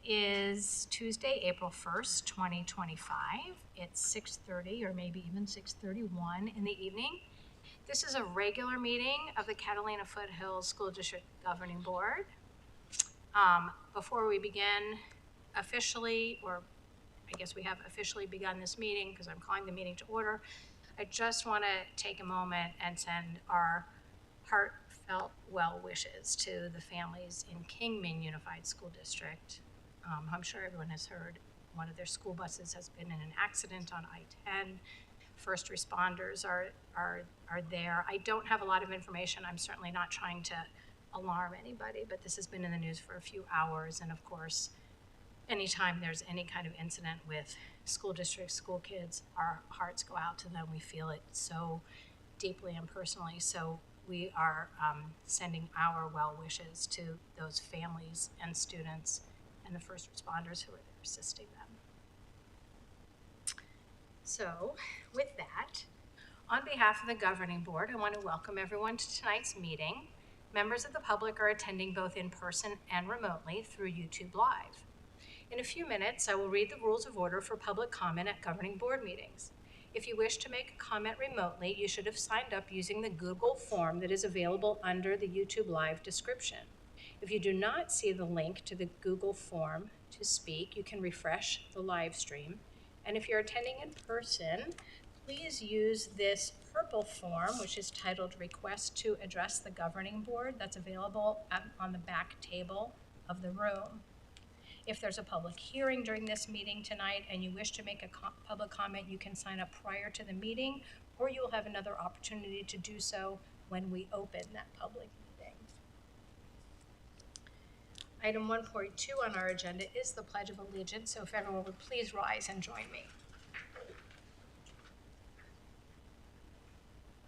is Tuesday, April 1st, 2025. It's 6:30 or maybe even 6:31 in the evening. This is a regular meeting of the Catalina Foothills School District Governing Board. Before we begin officially, or I guess we have officially begun this meeting because I'm calling the meeting to order, I just want to take a moment and send our heartfelt well wishes to the families in Kingman Unified School District. I'm sure everyone has heard one of their school buses has been in an accident on I-10. First responders are there. I don't have a lot of information. I'm certainly not trying to alarm anybody, but this has been in the news for a few hours. And of course, anytime there's any kind of incident with school districts, school kids, our hearts go out to them. We feel it so deeply and personally. So we are sending our well wishes to those families and students and the first responders who are there assisting them. So with that, on behalf of the governing board, I want to welcome everyone to tonight's meeting. Members of the public are attending both in person and remotely through YouTube Live. In a few minutes, I will read the rules of order for public comment at governing board meetings. If you wish to make a comment remotely, you should have signed up using the Google form that is available under the YouTube Live description. If you do not see the link to the Google form to speak, you can refresh the live stream. And if you're attending in person, please use this purple form, which is titled Request to Address the Governing Board. That's available on the back table of the room. If there's a public hearing during this meeting tonight and you wish to make a public comment, you can sign up prior to the meeting, or you will have another opportunity to do so when we open that public meeting. Item 1.2 on our agenda is the Pledge of Allegiance, so if everyone would please rise and join me.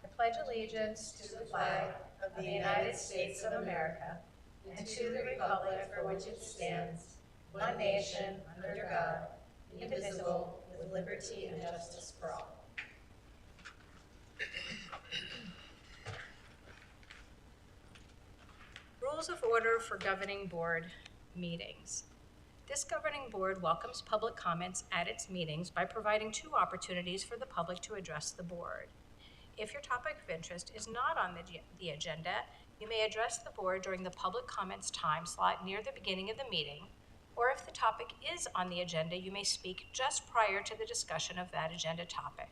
I pledge allegiance to the flag of the United States of America and to the republic for which it stands, one nation, under God, indivisible, with liberty and justice for all. Rules of order for governing board meetings. This governing board welcomes public comments at its meetings by providing 2 opportunities for the public to address the board. If your topic of interest is not on the agenda, you may address the board during the public comments time slot near the beginning of the meeting, or if the topic is on the agenda, you may speak just prior to the discussion of that agenda topic.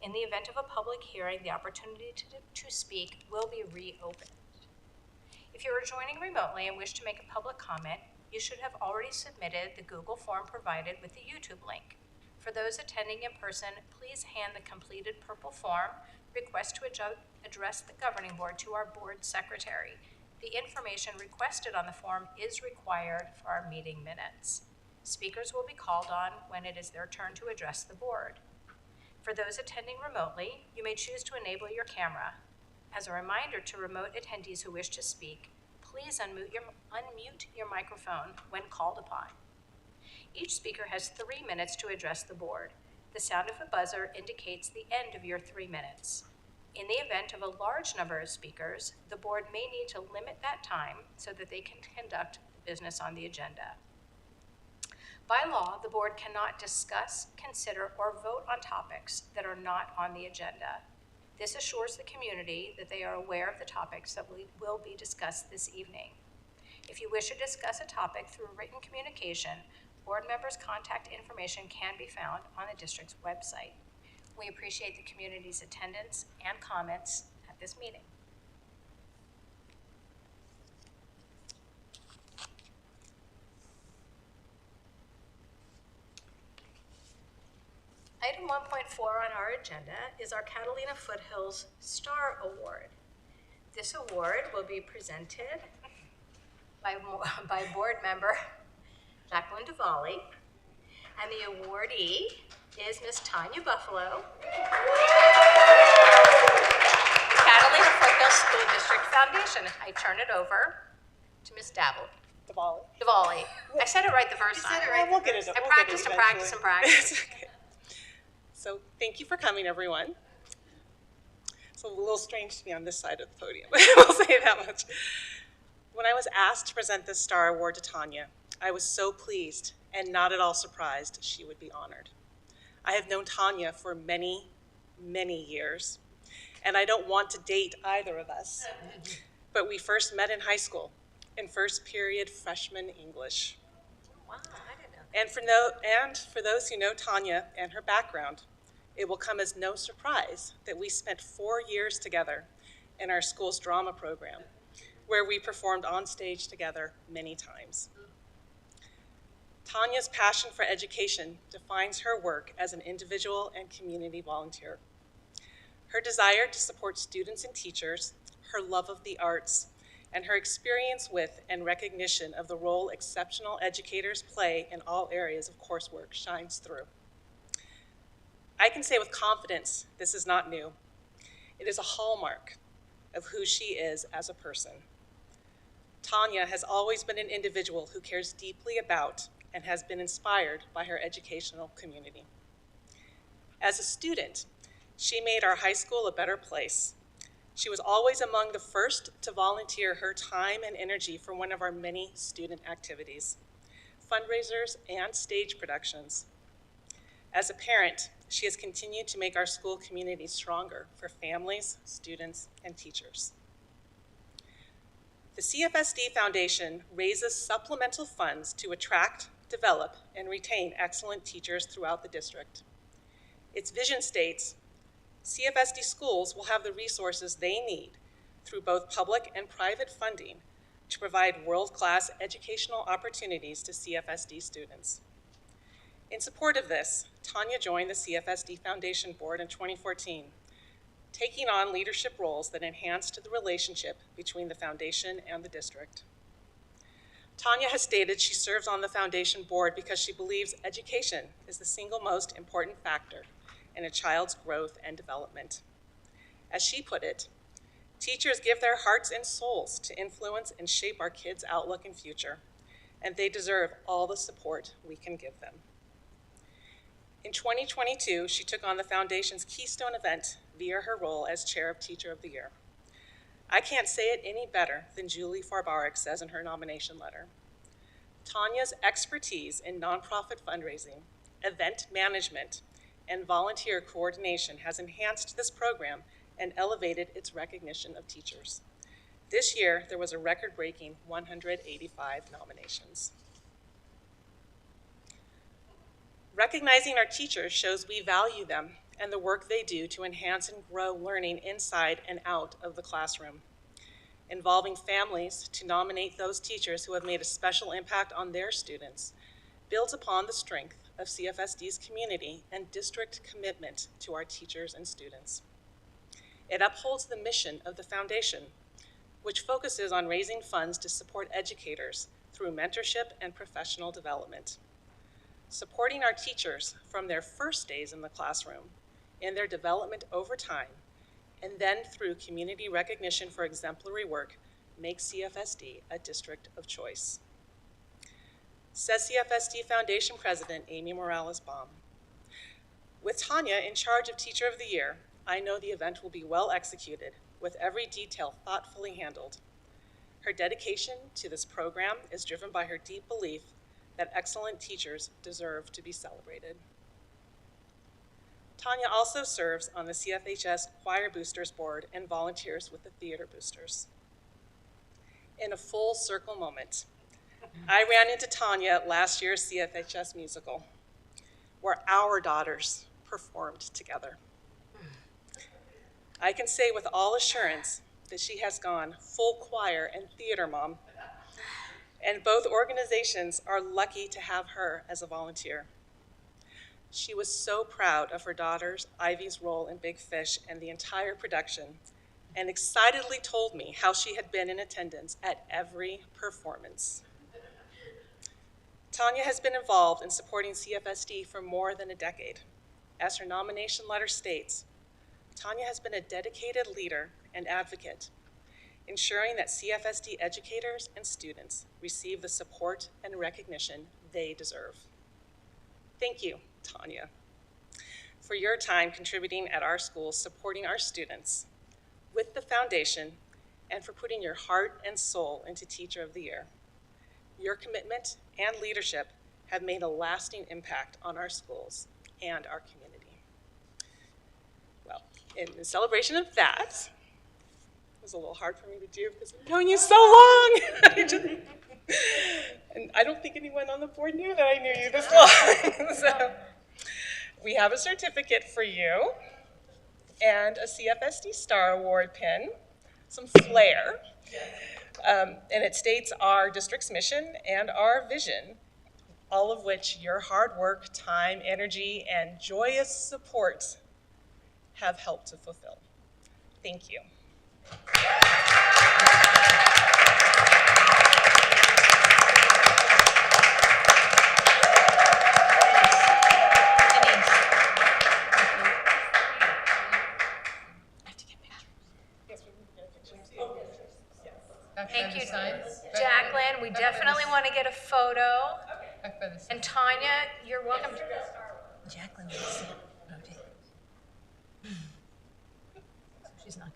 In the event of a public hearing, the opportunity to speak will be reopened. If you are joining remotely and wish to make a public comment, you should have already submitted the Google form provided with the YouTube link. For those attending in person, please hand the completed purple form, Request to Address the Governing Board, to our board secretary. The information requested on the form is required for our meeting minutes. Speakers will be called on when it is their turn to address the board. For those attending remotely, you may choose to enable your camera. As a reminder to remote attendees who wish to speak, please unmute your microphone when called upon. Each speaker has 3 minutes to address the board. The sound of a buzzer indicates the end of your 3 minutes. In the event of a large number of speakers, the board may need to limit that time so that they can conduct the business on the agenda. By law, the board cannot discuss, consider, or vote on topics that are not on the agenda. This assures the community that they are aware of the topics that will be discussed this evening. If you wish to discuss a topic through written communication, board members' contact information can be found on the district's website. We appreciate the community's attendance and comments at this meeting. Item 1.4 on our agenda is our Catalina Foothills Star Award. This award will be presented by board member Jacqueline Duvally, and the awardee is Ms. Tanya Buffalo, Catalina Foothills School District Foundation. I turn it over to Ms. Duvally. I said it right the first time. We'll get it. I practiced and practiced and practiced. Okay. So thank you for coming, everyone. It's a little strange to be on this side of the podium, we'll say that much. When I was asked to present this Star Award to Tanya, I was so pleased and not at all surprised she would be honored. I have known Tanya for many, many years, and I don't want to date either of us, but we first met in high school in first period freshman English. Wow, I didn't know. And for those who know Tanya and her background, it will come as no surprise that we spent 4 years together in our school's drama program, where we performed on stage together many times. Tanya's passion for education defines her work as an individual and community volunteer. Her desire to support students and teachers, her love of the arts, and her experience with and recognition of the role exceptional educators play in all areas of coursework shines through. I can say with confidence this is not new. It is a hallmark of who she is as a person. Tanya has always been an individual who cares deeply about and has been inspired by her educational community. As a student, she made our high school a better place. She was always among the first to volunteer her time and energy for one of our many student activities, fundraisers, and stage productions. As a parent, she has continued to make our school community stronger for families, students, and teachers. The CFSD Foundation raises supplemental funds to attract, develop, and retain excellent teachers throughout the district. Its vision states, CFSD schools will have the resources they need through both public and private funding to provide world-class educational opportunities to CFSD students. In support of this, Tanya joined the CFSD Foundation Board in 2014, taking on leadership roles that enhanced the relationship between the foundation and the district. Tanya has stated she serves on the foundation board because she believes education is the single most important factor in a child's growth and development. As she put it, teachers give their hearts and souls to influence and shape our kids' outlook and future, and they deserve all the support we can give them. In 2022, she took on the foundation's Keystone event via her role as Chair of Teacher of the Year. I can't say it any better than Julie Farbarik says in her nomination letter. Tanya's expertise in nonprofit fundraising, event management, and volunteer coordination has enhanced this program and elevated its recognition of teachers. This year, there was a record-breaking 185 nominations. Recognizing our teachers shows we value them and the work they do to enhance and grow learning inside and out of the classroom. Involving families to nominate those teachers who have made a special impact on their students builds upon the strength of CFSD's community and district commitment to our teachers and students. It upholds the mission of the foundation, which focuses on raising funds to support educators through mentorship and professional development. Supporting our teachers from their first days in the classroom, in their development over time, and then through community recognition for exemplary work makes CFSD a district of choice. Says CFSD Foundation President Amy Morales-Baum. With Tanya in charge of Teacher of the Year, I know the event will be well executed, with every detail thoughtfully handled. Her dedication to this program is driven by her deep belief that excellent teachers deserve to be celebrated. Tanya also serves on the CFHS Choir Boosters Board and volunteers with the Theater Boosters. In a full circle moment, I ran into Tanya at last year's CFHS musical, where our daughters performed together. I can say with all assurance that she has gone full choir and theater mom, and both organizations are lucky to have her as a volunteer. She was so proud of her daughters, Ivy's role in Big Fish and the entire production, and excitedly told me how she had been in attendance at every performance. Tanya has been involved in supporting CFSD for more than a decade. As her nomination letter states, Tanya has been a dedicated leader and advocate, ensuring that CFSD educators and students receive the support and recognition they deserve. Thank you, Tanya, for your time contributing at our school, supporting our students with the foundation, and for putting your heart and soul into Teacher of the Year. your commitment and leadership have made a lasting impact on our schools and our community. Well, in celebration of that, it was a little hard for me to do because I've known you so long. And I don't think anyone on the board knew that I knew you this long. So we have a certificate for you and a CFSD Star Award pin, some flair, and it states our district's mission and our vision, all of which your hard work, time, energy, and joyous support have helped to fulfill. Thank you. Thank you, Jacqueline. We definitely want to get a photo. And Tanya, you're welcome to. Jacqueline will sit rotate. She's not.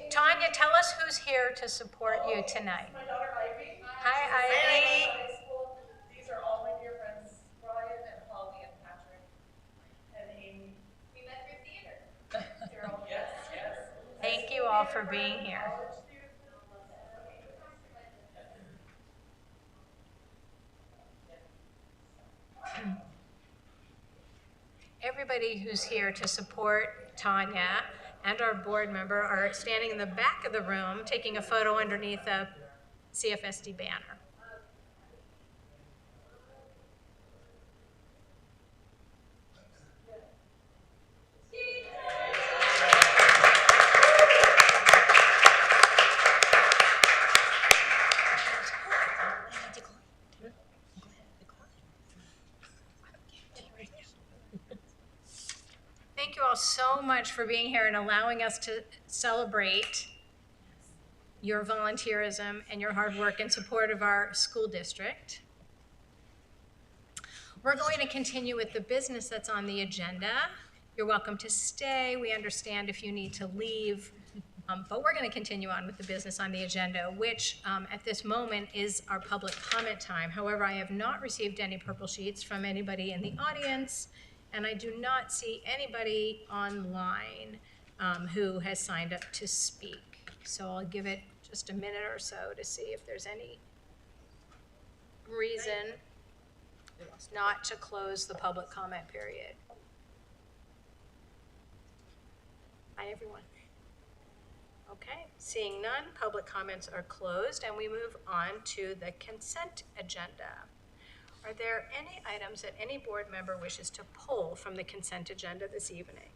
Tanya, tell us who's here to support you tonight. My daughter Ivy. Hi, Ivy. High school. These are all my dear friends, Brian and Holly and Patrick and Amy. We met through theater. They're all yes. Thank you all for being here. Everybody who's here to support Tanya and our board member are standing in the back of the room taking a photo underneath a CFSD banner. Thank you all so much for being here and allowing us to celebrate your volunteerism and your hard work in support of our school district. We're going to continue with the business that's on the agenda. You're welcome to stay. We understand if you need to leave, but we're going to continue on with the business on the agenda, which at this moment is our public comment time. However, I have not received any purple sheets from anybody in the audience, and I do not see anybody online who has signed up to speak. So I'll give it just a minute or so to see if there's any reason not to close the public comment period. Hi, everyone. Okay, seeing none, public comments are closed, and we move on to the consent agenda. Are there any items that any board member wishes to pull from the consent agenda this evening?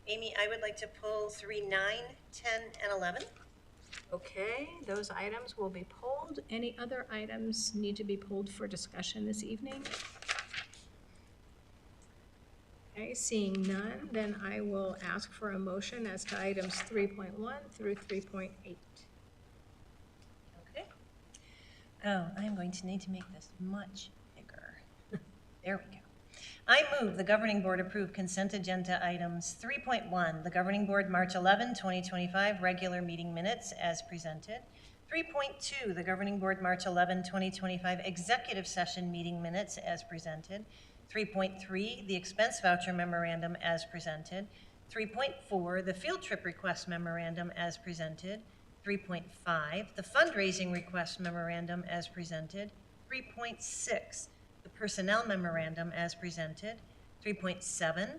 Amy, I would like to pull 3, 9, 10, and 11. Okay, those items will be pulled. Any other items need to be pulled for discussion this evening? Okay, seeing none, then I will ask for a motion as to items 3.1 through 3.8. Okay. Oh, I'm going to need to make this much bigger. There we go. I move the Governing Board approve consent agenda items 3.1, the Governing Board March 11, 2025 regular meeting minutes as presented. 3.2, the Governing Board March 11, 2025 executive session meeting minutes as presented. 3.3, the expense voucher memorandum as presented. 3.4, the field trip request memorandum as presented. 3.5, the fundraising request memorandum as presented. 3.6, the personnel memorandum as presented. 3.7,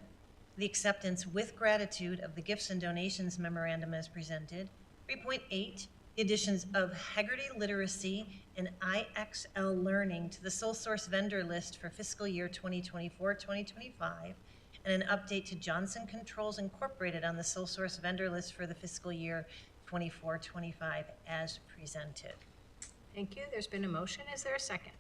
the acceptance with gratitude of the gifts and donations memorandum as presented. 3.8, the additions of Haggerty Literacy and IXL Learning to the sole source vendor list for fiscal year 2024-2025, and an update to Johnson Controls Incorporated on the sole source vendor list for the fiscal year 24-25 as presented. Thank you. There's been a motion. Is there a second?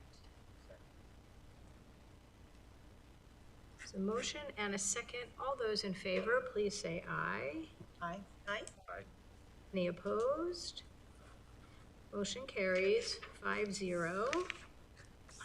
There's a motion and a second. All those in favor, please say aye. Aye. Aye. Any opposed? Motion carries 5-0.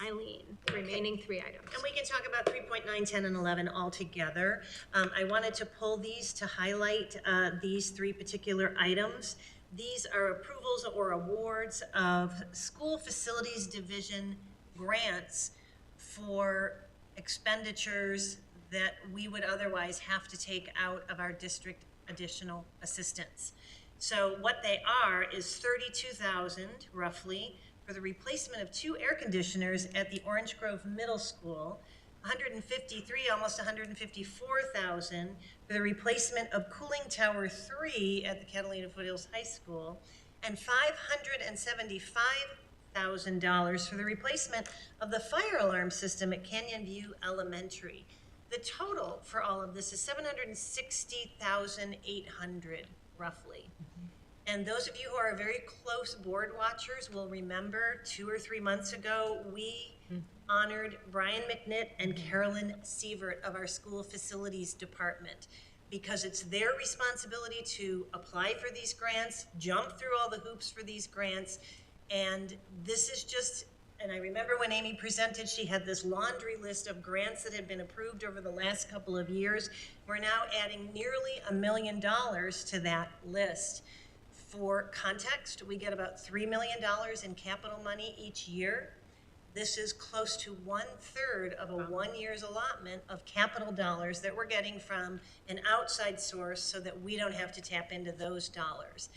Eileen, the remaining 3 items. And we can talk about 3.9, 10, and 11 all together. I wanted to pull these to highlight these 3 particular items. These are approvals or awards of school facilities division grants for expenditures that we would otherwise have to take out of our district additional assistance. So what they are is $32,000 roughly for the replacement of 2 air conditioners at the Orange Grove Middle School, almost $154,000 for the replacement of cooling tower 3 at the Catalina Foothills High School, and $575,000 for the replacement of the fire alarm system at Canyon View Elementary. The total for all of this is $760,800 roughly. And those of you who are very close board watchers will remember 2 or 3 months ago, we honored Brian McNitt and Carolyn Sievert of our school facilities department, because it's their responsibility to apply for these grants, jump through all the hoops for these grants. And this is just, and I remember when Amy presented, she had this laundry list of grants that had been approved over the last couple of years. We're now adding nearly $1 million to that list. For context, we get about $3 million in capital money each year. This is close to 1/3 of a 1 year's allotment of capital dollars that we're getting from an outside source so that we don't have to tap into those dollars.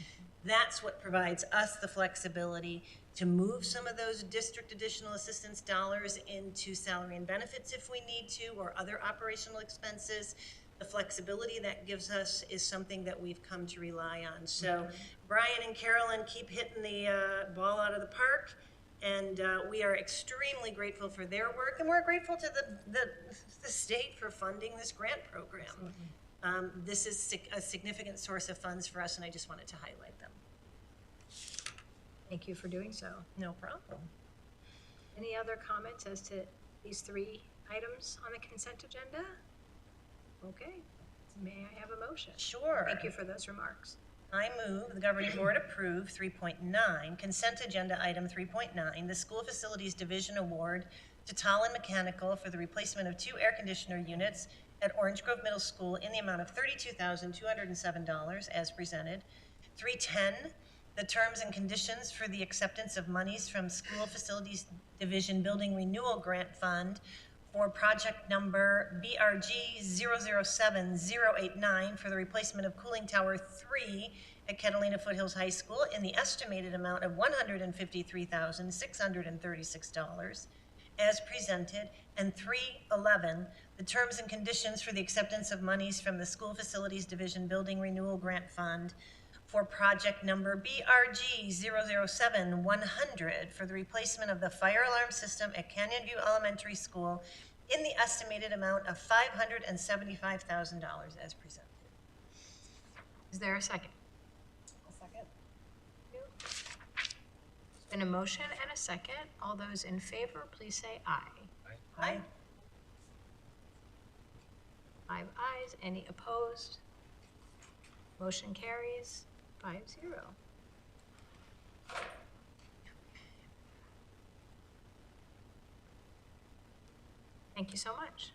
That's what provides us the flexibility to move some of those district additional assistance dollars into salary and benefits if we need to, or other operational expenses. The flexibility that gives us is something that we've come to rely on. So Brian and Carolyn keep hitting the ball out of the park, and we are extremely grateful for their work, and we're grateful to the state for funding this grant program. This is a significant source of funds for us, and I just wanted to highlight them. Thank you for doing so. No problem. Any other comments as to these 3 items on the consent agenda? Okay, may I have a motion? Sure. Thank you for those remarks. I move the governing board approve 3.9, consent agenda item 3.9, the school facilities division award to Tallinn Mechanical for the replacement of 2 air conditioner units at Orange Grove Middle School in the amount of $32,207 as presented. 3.10, the terms and conditions for the acceptance of monies from School Facilities Division Building Renewal Grant Fund for project number BRG 007089 for the replacement of cooling tower 3 at Catalina Foothills High School in the estimated amount of $153,636 as presented. And 311, the terms and conditions for the acceptance of monies from the School Facilities Division Building Renewal Grant Fund for project number BRG 007100 for the replacement of the fire alarm system at Canyon View Elementary School in the estimated amount of $575,000 as presented. Is there a second? A second. There's been a motion and a second. All those in favor, please say aye. Aye. 5 ayes. Any opposed? Motion carries 5-0. Thank you so much.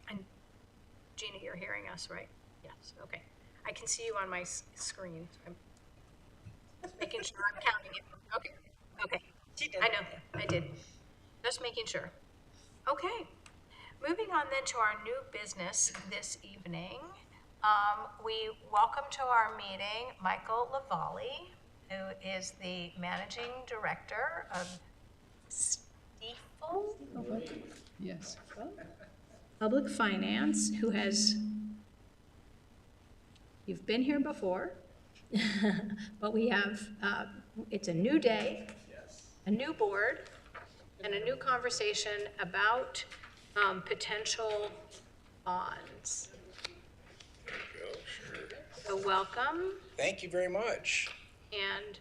And Gina, you're hearing us, right? Yes, okay. I can see you on my screen. So I'm making sure I'm counting it. Okay, okay. She did. I know, I did. Just making sure. Okay. Moving on then to our new business this evening. We welcome to our meeting Michael Lavallee, who is the Managing Director of Stiefel. Yes. Public Finance, who has, you've been here before, but we have, it's a new day, a new board, and a new conversation about potential bonds. So welcome, Thank you very much. and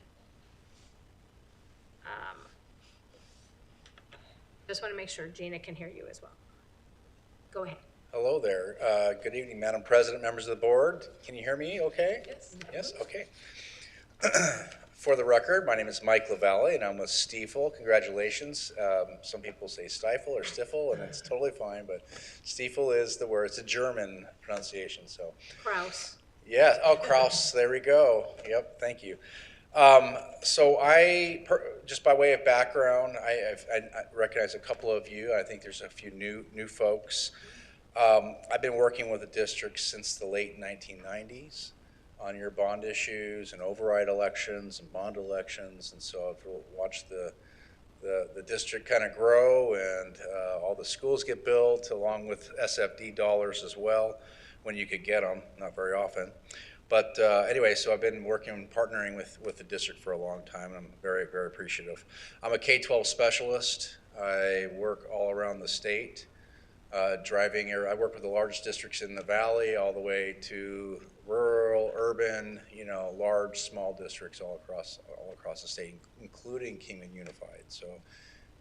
just want to make sure Gina can hear you as well. Go ahead. Hello there. Good evening, Madam President, members of the board. Can you hear me okay? Yes. Yes, okay. For the record, my name is Mike LaValle, and I'm with Stiefel. Congratulations. Some people say Stifle or Stiefel, and it's totally fine, but Stiefel is the word. It's a German pronunciation, so. Kraus. Yeah, oh, Kraus, there we go. Yep, thank you. So just by way of background, I recognize a couple of you. I think there's a few new folks. I've been working with the district since the late 1990s on your bond issues and override elections and bond elections, and so I've watched the district kind of grow, and all the schools get built along with SFD dollars as well when you could get them, not very often. But anyway, so I've been working and partnering with the district for a long time, and I'm very, very appreciative. I'm a K-12 specialist. I work all around the state, I work with the largest districts in the valley all the way to rural, urban, large, small districts all across the state, including Kingman Unified. So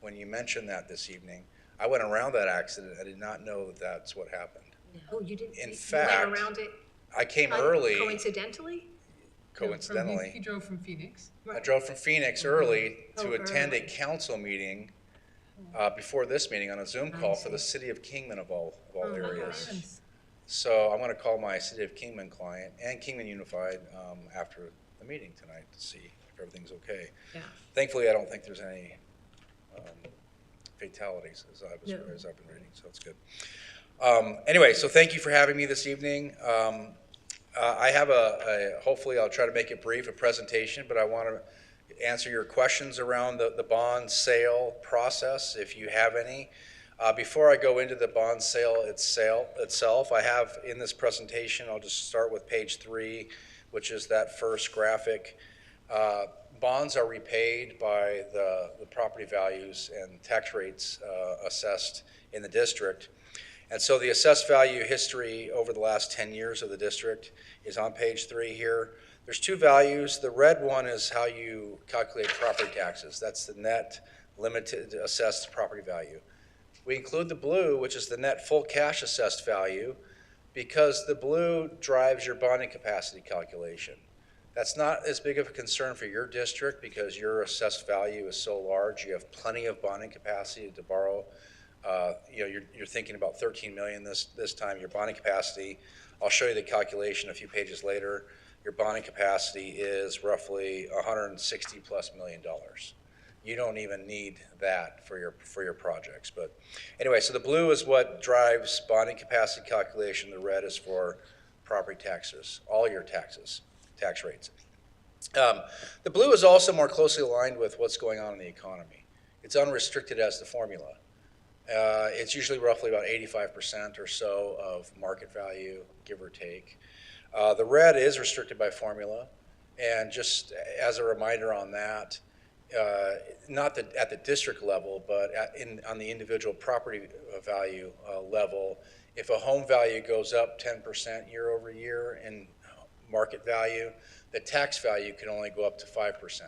when you mentioned that this evening, I went around that accident. I did not know that that's what happened. Oh, you didn't? In You fact, went around it I came early. coincidentally? Coincidentally. He drove from Phoenix. I drove from Phoenix early to Oh, attend a early. council meeting before this meeting on a Zoom call for the city of Kingman of all areas. So I'm going to call my city of Kingman client and Kingman Unified after the meeting tonight to see if everything's okay. Yeah. Thankfully, I don't think there's any fatalities as I've been reading, so it's good. Anyway, so thank you for having me this evening. I have hopefully I'll try to make it brief, a presentation, but I want to answer your questions around the bond sale process, if you have any. Before I go into the bond sale itself, I have in this presentation, I'll just start with page 3, which is that first graphic. Bonds are repaid by the property values and tax rates assessed in the district. And so the assessed value history over the last 10 years of the district is on page 3 here. There's two values. The red one is how you calculate property taxes. That's the net limited assessed property value. We include the blue, which is the net full cash assessed value, because the blue drives your bonding capacity calculation. That's not as big of a concern for your district because your assessed value is so large. You have plenty of bonding capacity to borrow. You're thinking about 13 million this time. Your bonding capacity, I'll show you the calculation a few pages later. Your bonding capacity is roughly $160+ million. You don't even need that for your projects. But anyway, so the blue is what drives bonding capacity calculation. The red is for property taxes, all your taxes, tax rates. The blue is also more closely aligned with what's going on in the economy. It's unrestricted as the formula. It's usually roughly about 85% or so of market value, give or take. The red is restricted by formula, and just as a reminder on that, not at the district level, but on the individual property value level, if a home value goes up 10% year over year in market value, the tax value can only go up to 5%.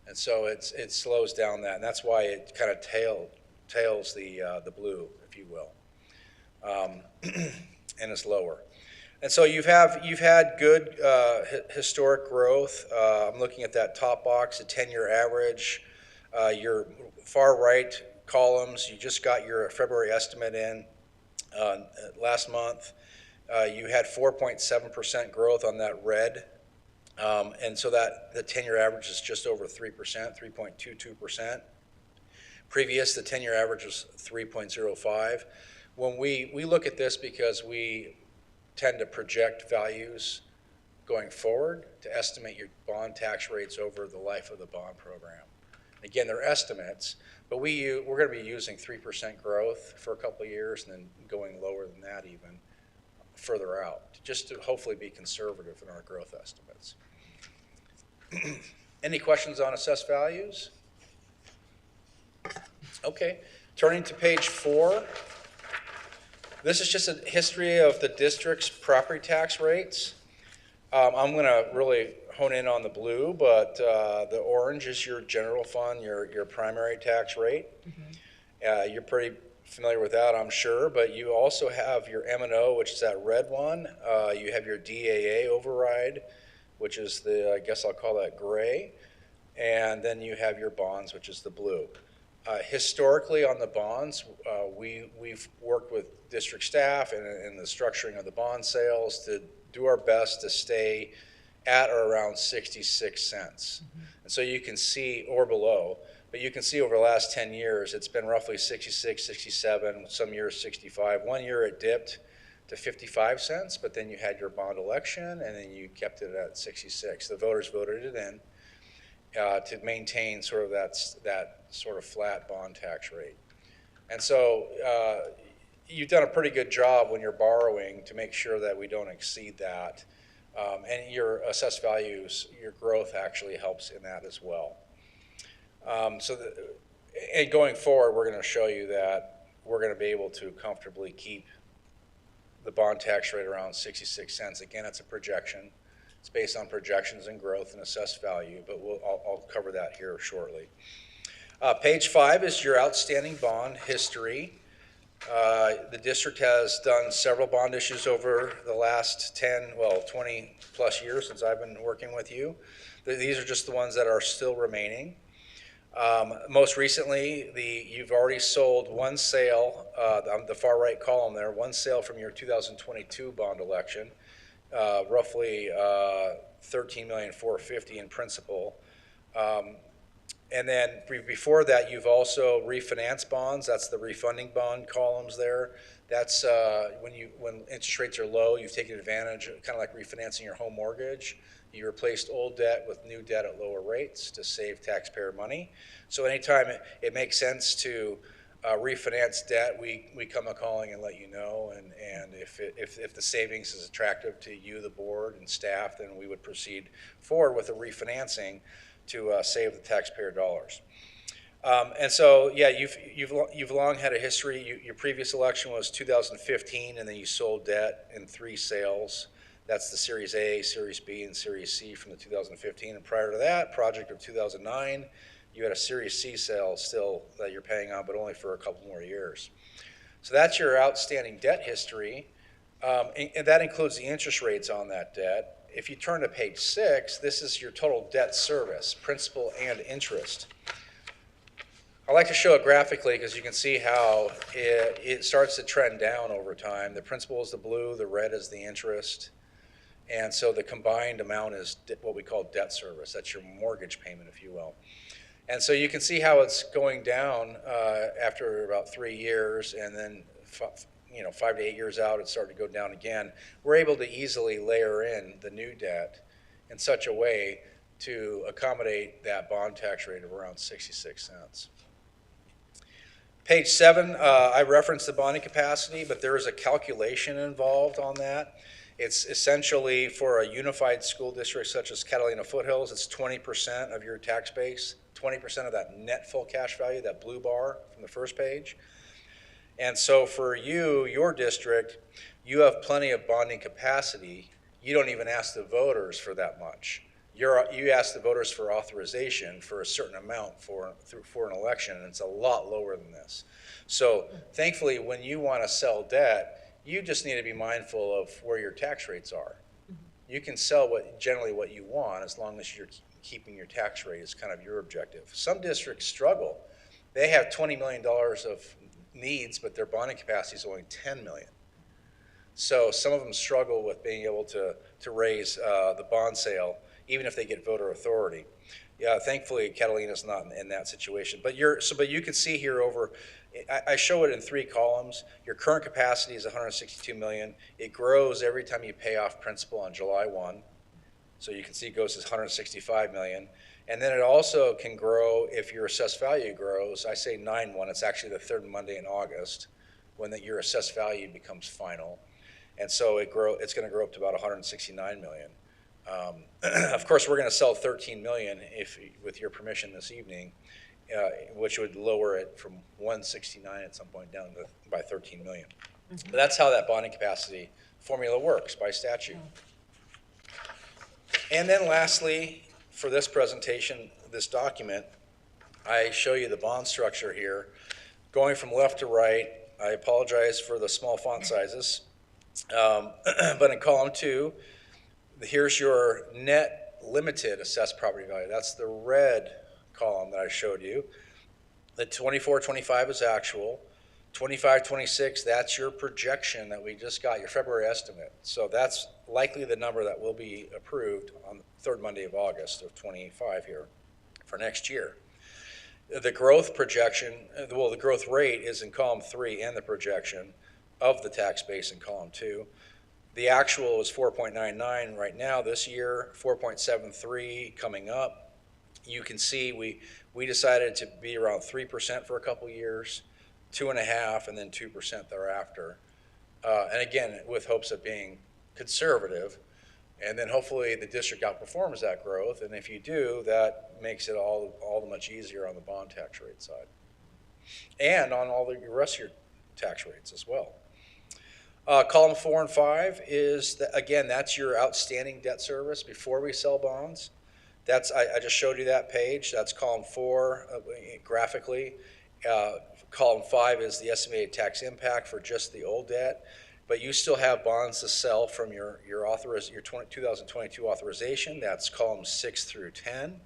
And so it slows down that, and that's why it kind of tails the blue, if you will, and it's lower. And so you've had good historic growth. I'm looking at that top box, the 10-year average. Your far right columns, you just got your February estimate in last month. You had 4.7% growth on that red. And so that the 10-year average is just over 3%, 3.22%. Previous, the 10-year average was 3.05. When we look at this because we tend to project values going forward to estimate your bond tax rates over the life of the bond program. Again, they're estimates, but we're going to be using 3% growth for a couple of years and then going lower than that even further out, just to hopefully be conservative in our growth estimates. Any questions on assessed values? Okay, turning to page 4. This is just a history of the district's property tax rates. I'm going to really hone in on the blue, but the orange is your general fund, your primary tax rate. Mm-hmm. You're pretty familiar with that, I'm sure, but you also have your M&O, which is that red one. You have your DAA override, which is the, I guess I'll call that gray. And then you have your bonds, which is the blue. Historically on the bonds, we've worked with district staff and the structuring of the bond sales to do our best to stay at or around 66 cents. And so you can see, or below, but you can see over the last 10 years, it's been roughly 66, 67, some years 65. One year it dipped to 55 cents, but then you had your bond election and then you kept it at 66. The voters voted it in to maintain sort of that sort of flat bond tax rate. And so you've done a pretty good job when you're borrowing to make sure that we don't exceed that. And your assessed values, your growth actually helps in that as well. And going forward, we're going to show you that we're going to be able to comfortably keep the bond tax rate around 66 cents. Again, it's a projection. It's based on projections and growth and assessed value, but I'll cover that here shortly. Page 5 is your outstanding bond history. The district has done several bond issues over the last 20 plus years since I've been working with you. These are just the ones that are still remaining. Most recently, you've already sold one sale, on the far right column there, one sale from your 2022 bond election, roughly $13,450,000 in principal. And then before that, you've also refinanced bonds. That's the refunding bond columns there. That's when interest rates are low, you've taken advantage, kind of like refinancing your home mortgage. You replaced old debt with new debt at lower rates to save taxpayer money. So anytime it makes sense to refinance debt, we come a-calling and let you know. And if the savings is attractive to you, the board and staff, then we would proceed forward with a refinancing to save the taxpayer dollars. And so, yeah, you've long had a history. Your previous election was 2015, and then you sold debt in 3 sales. That's the Series A, Series B, and Series C from the 2015. And prior to that, project of 2009, you had a Series C sale still that you're paying on, but only for a couple more years. So that's your outstanding debt history, and that includes the interest rates on that debt. If you turn to page 6, this is your total debt service, principal and interest. I like to show it graphically because you can see how it starts to trend down over time. The principal is the blue, the red is the interest. And so the combined amount is what we call debt service. That's your mortgage payment, if you will. And so you can see how it's going down after about 3 years, and then 5 to 8 years out, it's starting to go down again. We're able to easily layer in the new debt in such a way to accommodate that bond tax rate of around 66 cents. Page 7, I referenced the bonding capacity, but there is a calculation involved on that. It's essentially for a unified school district such as Catalina Foothills, it's 20% of your tax base, 20% of that net full cash value, that blue bar from the first page. And so for you, your district, you have plenty of bonding capacity. You don't even ask the voters for that much. You ask the voters for authorization for a certain amount for an election, and it's a lot lower than this. So thankfully, when you want to sell debt, you just need to be mindful of where your tax rates are. You can sell generally what you want as long as you're keeping your tax rate is kind of your objective. Some districts struggle. They have $20 million of needs, but their bonding capacity is only $10 million. So some of them struggle with being able to raise the bond sale, even if they get voter authority. Yeah, thankfully Catalina's not in that situation. But you can see here I show it in 3 columns. Your current capacity is $162 million. It grows every time you pay off principal on July 1. So you can see it goes to $165 million. And then it also can grow if your assessed value grows. I say 9/1. It's actually the 3rd Monday in August when your assessed value becomes final. And so it's going to grow up to about $169 million. Of course, we're going to sell $13 million with your permission this evening, which would lower it from 169 at some point down by 13 million. But that's how that bonding capacity formula works by statute. And then lastly, for this presentation, this document, I show you the bond structure here. Going from left to right, I apologize for the small font sizes. But in column 2, Here's your net limited assessed property value. That's the red column that I showed you. The 24-25 is actual. 25-26, that's your projection that we just got, your February estimate. So that's likely the number that will be approved on the third Monday of August of 25 here for next year. The growth projection, well, the growth rate is in column 3 and the projection of the tax base in column 2. The actual is 4.99 right now this year, 4.73 coming up. You can see we decided to be around 3% for a couple years, 2.5%, and then 2% thereafter. And again, with hopes of being conservative. And then hopefully the district outperforms that growth. And if you do, that makes it all the much easier on the bond tax rate side. And on all the rest of your tax rates as well. Column 4 and 5 is, again, that's your outstanding debt service before we sell bonds. I just showed you that page. That's column 4 graphically. Column 5 is the estimated tax impact for just the old debt. But you still have bonds to sell from your 2022 authorization. That's columns 6 through 10.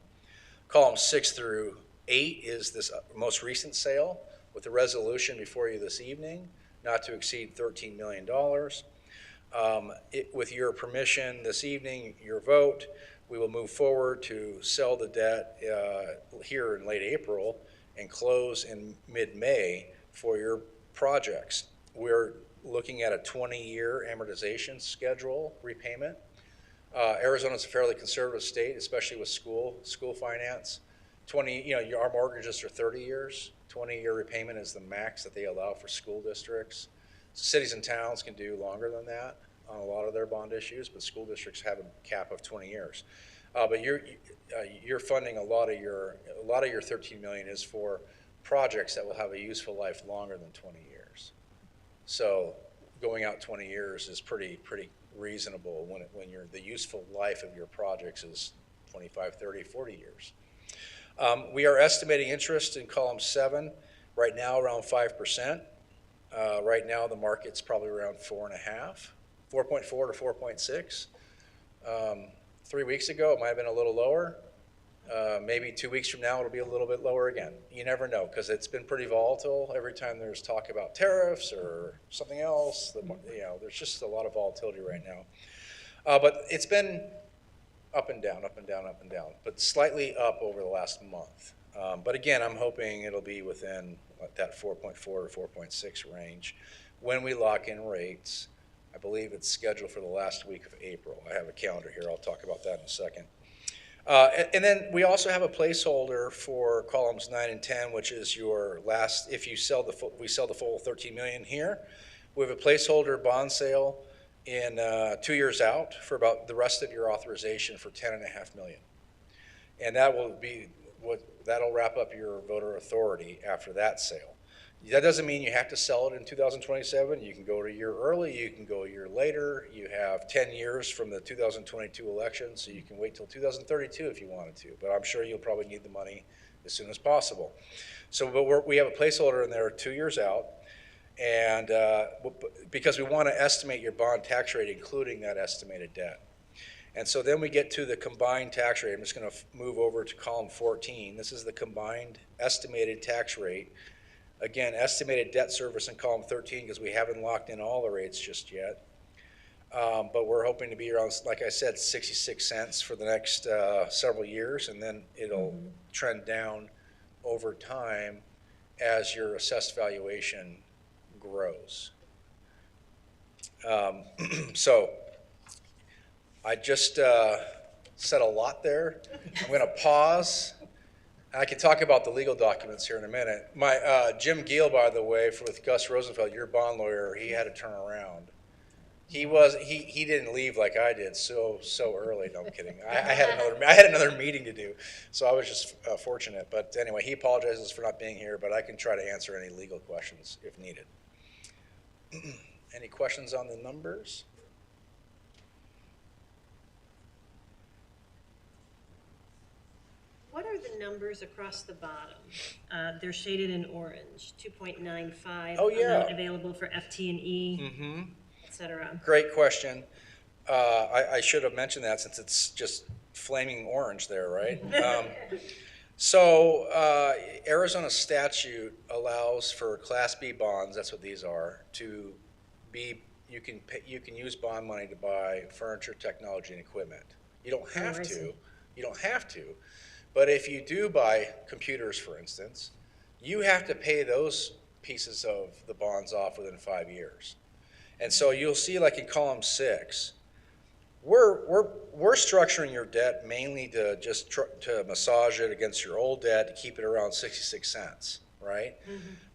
Column 6 through 8 is this most recent sale with the resolution before you this evening, not to exceed $13 million. With your permission this evening, your vote, we will move forward to sell the debt here in late April and close in mid-May for your projects. We're looking at a 20-year amortization schedule repayment. Arizona's a fairly conservative state, especially with school finance. Our mortgages are 30 years. 20-year repayment is the max that they allow for school districts. Cities and towns can do longer than that on a lot of their bond issues, but school districts have a cap of 20 years. But you're funding a lot of your $13 million is for projects that will have a useful life longer than 20 years. So going out 20 years is pretty reasonable when the useful life of your projects is 25, 30, 40 years. We are estimating interest in column 7 right now around 5%. Right now the market's probably around 4.5, 4.4 to 4.6. 3 weeks ago it might have been a little lower. Maybe 2 weeks from now it'll be a little bit lower again. You never know because it's been pretty volatile. Every time there's talk about tariffs or something else, there's just a lot of volatility right now. But it's been up and down, up and down, up and down, but slightly up over the last month. But again, I'm hoping it'll be within that 4.4 to 4.6 range when we lock in rates. I believe it's scheduled for the last week of April. I have a calendar here. I'll talk about that in a second. And then we also have a placeholder for columns 9 and 10, which is your last, if you sell we sell the full 13 million here. We have a placeholder bond sale in 2 years out for about the rest of your authorization for $10.5 million. And that will be that'll wrap up your voter authority after that sale. That doesn't mean you have to sell it in 2027. You can go a year early, you can go a year later. You have 10 years from the 2022 election, so you can wait till 2032 if you wanted to. But I'm sure you'll probably need the money as soon as possible. So but we have a placeholder in there 2 years out, and because we want to estimate your bond tax rate, including that estimated debt. And so then we get to the combined tax rate. I'm just going to move over to column 14. This is the combined estimated tax rate. Again, estimated debt service in column 13 because we haven't locked in all the rates just yet. But we're hoping to be around, like I said, 66 cents for the next several years, and then it'll trend down over time as your assessed valuation grows. So I just said a lot there. I'm going to pause. I can talk about the legal documents here in a minute. Jim Giel, by the way, with Gus Rosenfeld, your bond lawyer, he had to turn around. He didn't leave like I did so early. No, I'm kidding. I had another meeting to do, so I was just fortunate. But anyway, he apologizes for not being here, but I can try to answer any legal questions if needed. Any questions on the numbers? What are the numbers across the bottom? They're shaded in orange, 2.95. Oh, yeah. Amount available for FT&E, et cetera. Great question. I should have mentioned that since it's just flaming orange there, right? So Arizona statute allows for Class B bonds, that's what these are, to be, you can use bond money to buy furniture, technology, and equipment. You don't have I to, see. you don't have to, but if you do buy computers, for instance, you have to pay those pieces of the bonds off within 5 years. And so you'll see, like in column 6, we're structuring your debt mainly to just to massage it against your old debt to keep it around 66 cents, right?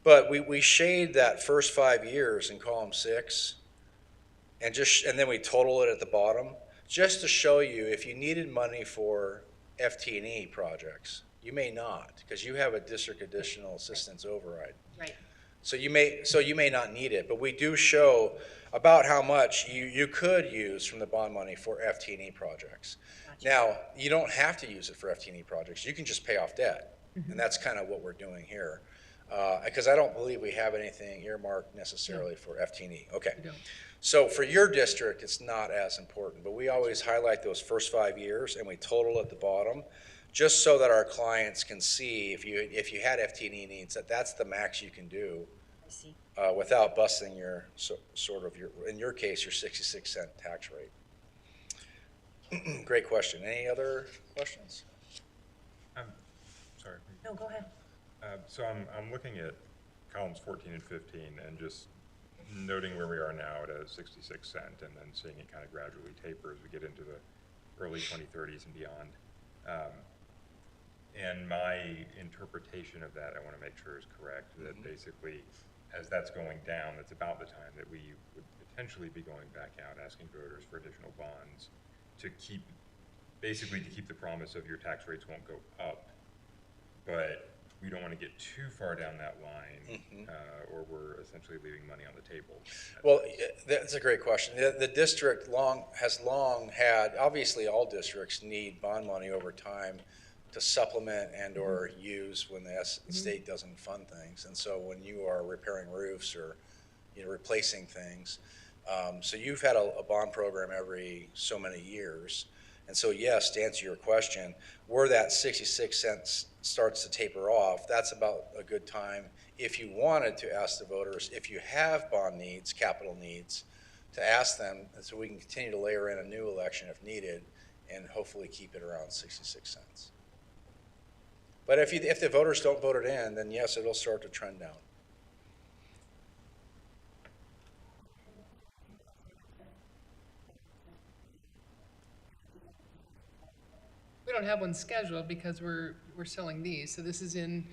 But we shade that first 5 years in column 6, and then we total it at the bottom, just to show you if you needed money for FT&E projects, you may not, because you have a district additional assistance override. Right. So you may not need it, but we do show about how much you could use from the bond money for FT&E projects. Now, you don't have to use it for FT&E projects. You can just pay off debt, and that's kind of what we're doing here. Because I don't believe we have anything earmarked necessarily for FT&E. Okay. So for your district, it's not as important, but we always highlight those first 5 years and we total at the bottom, just so that our clients can see if you had FT&E needs, that's the max you can do. I see. Without busting your, in your case, your 66-cent tax rate. Great question. Any other questions? Sorry. No, go ahead. So I'm looking at columns 14 and 15 and just noting where we are now at a 66 cent and then seeing it kind of gradually taper as we get into the early 2030s and beyond. And my interpretation of that, I want to make sure is correct, that basically as that's going down, that's about the time that we would potentially be going back out asking voters for additional bonds to keep the promise of your tax rates won't go up, but we don't want to get too far down that line, or we're essentially leaving money on the table. Well, that's a great question. The district has long had, obviously all districts need bond money over time to supplement and or use when the state doesn't fund things. And so when you are repairing roofs or replacing things, so you've had a bond program every so many years. And so yes, to answer your question, where that 66 cents starts to taper off, that's about a good time if you wanted to ask the voters, if you have bond needs, capital needs, to ask them, and so we can continue to layer in a new election if needed and hopefully keep it around 66 cents. But if the voters don't vote it in, then yes, it'll start to trend down. We don't have one scheduled because we're selling these. So this is in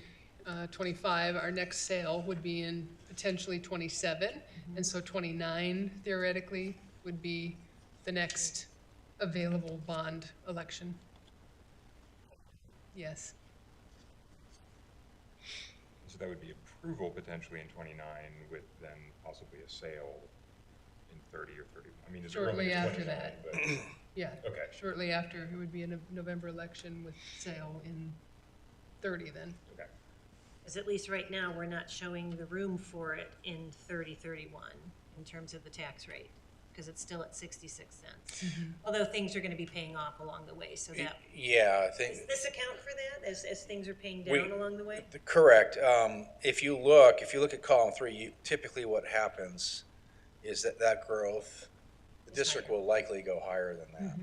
25. Our next sale would be in potentially 27. And so 29 theoretically would be the next available bond election. Yes. So that would be approval potentially in 29 with then possibly a sale in 30 or 30. I mean, Shortly after that. But Yeah. Okay. Shortly after, it would be a November election with sale in 30 then. Okay. Because at least right now, we're not showing the room for it in 3031 in terms of the tax rate, because it's still at 66 cents. Although things are going to be paying off along the way, so that, Yeah, I think. does this account for that, as things are paying down along the way? Correct. If you look at column 3, typically what happens is that growth, the district will likely go higher than that.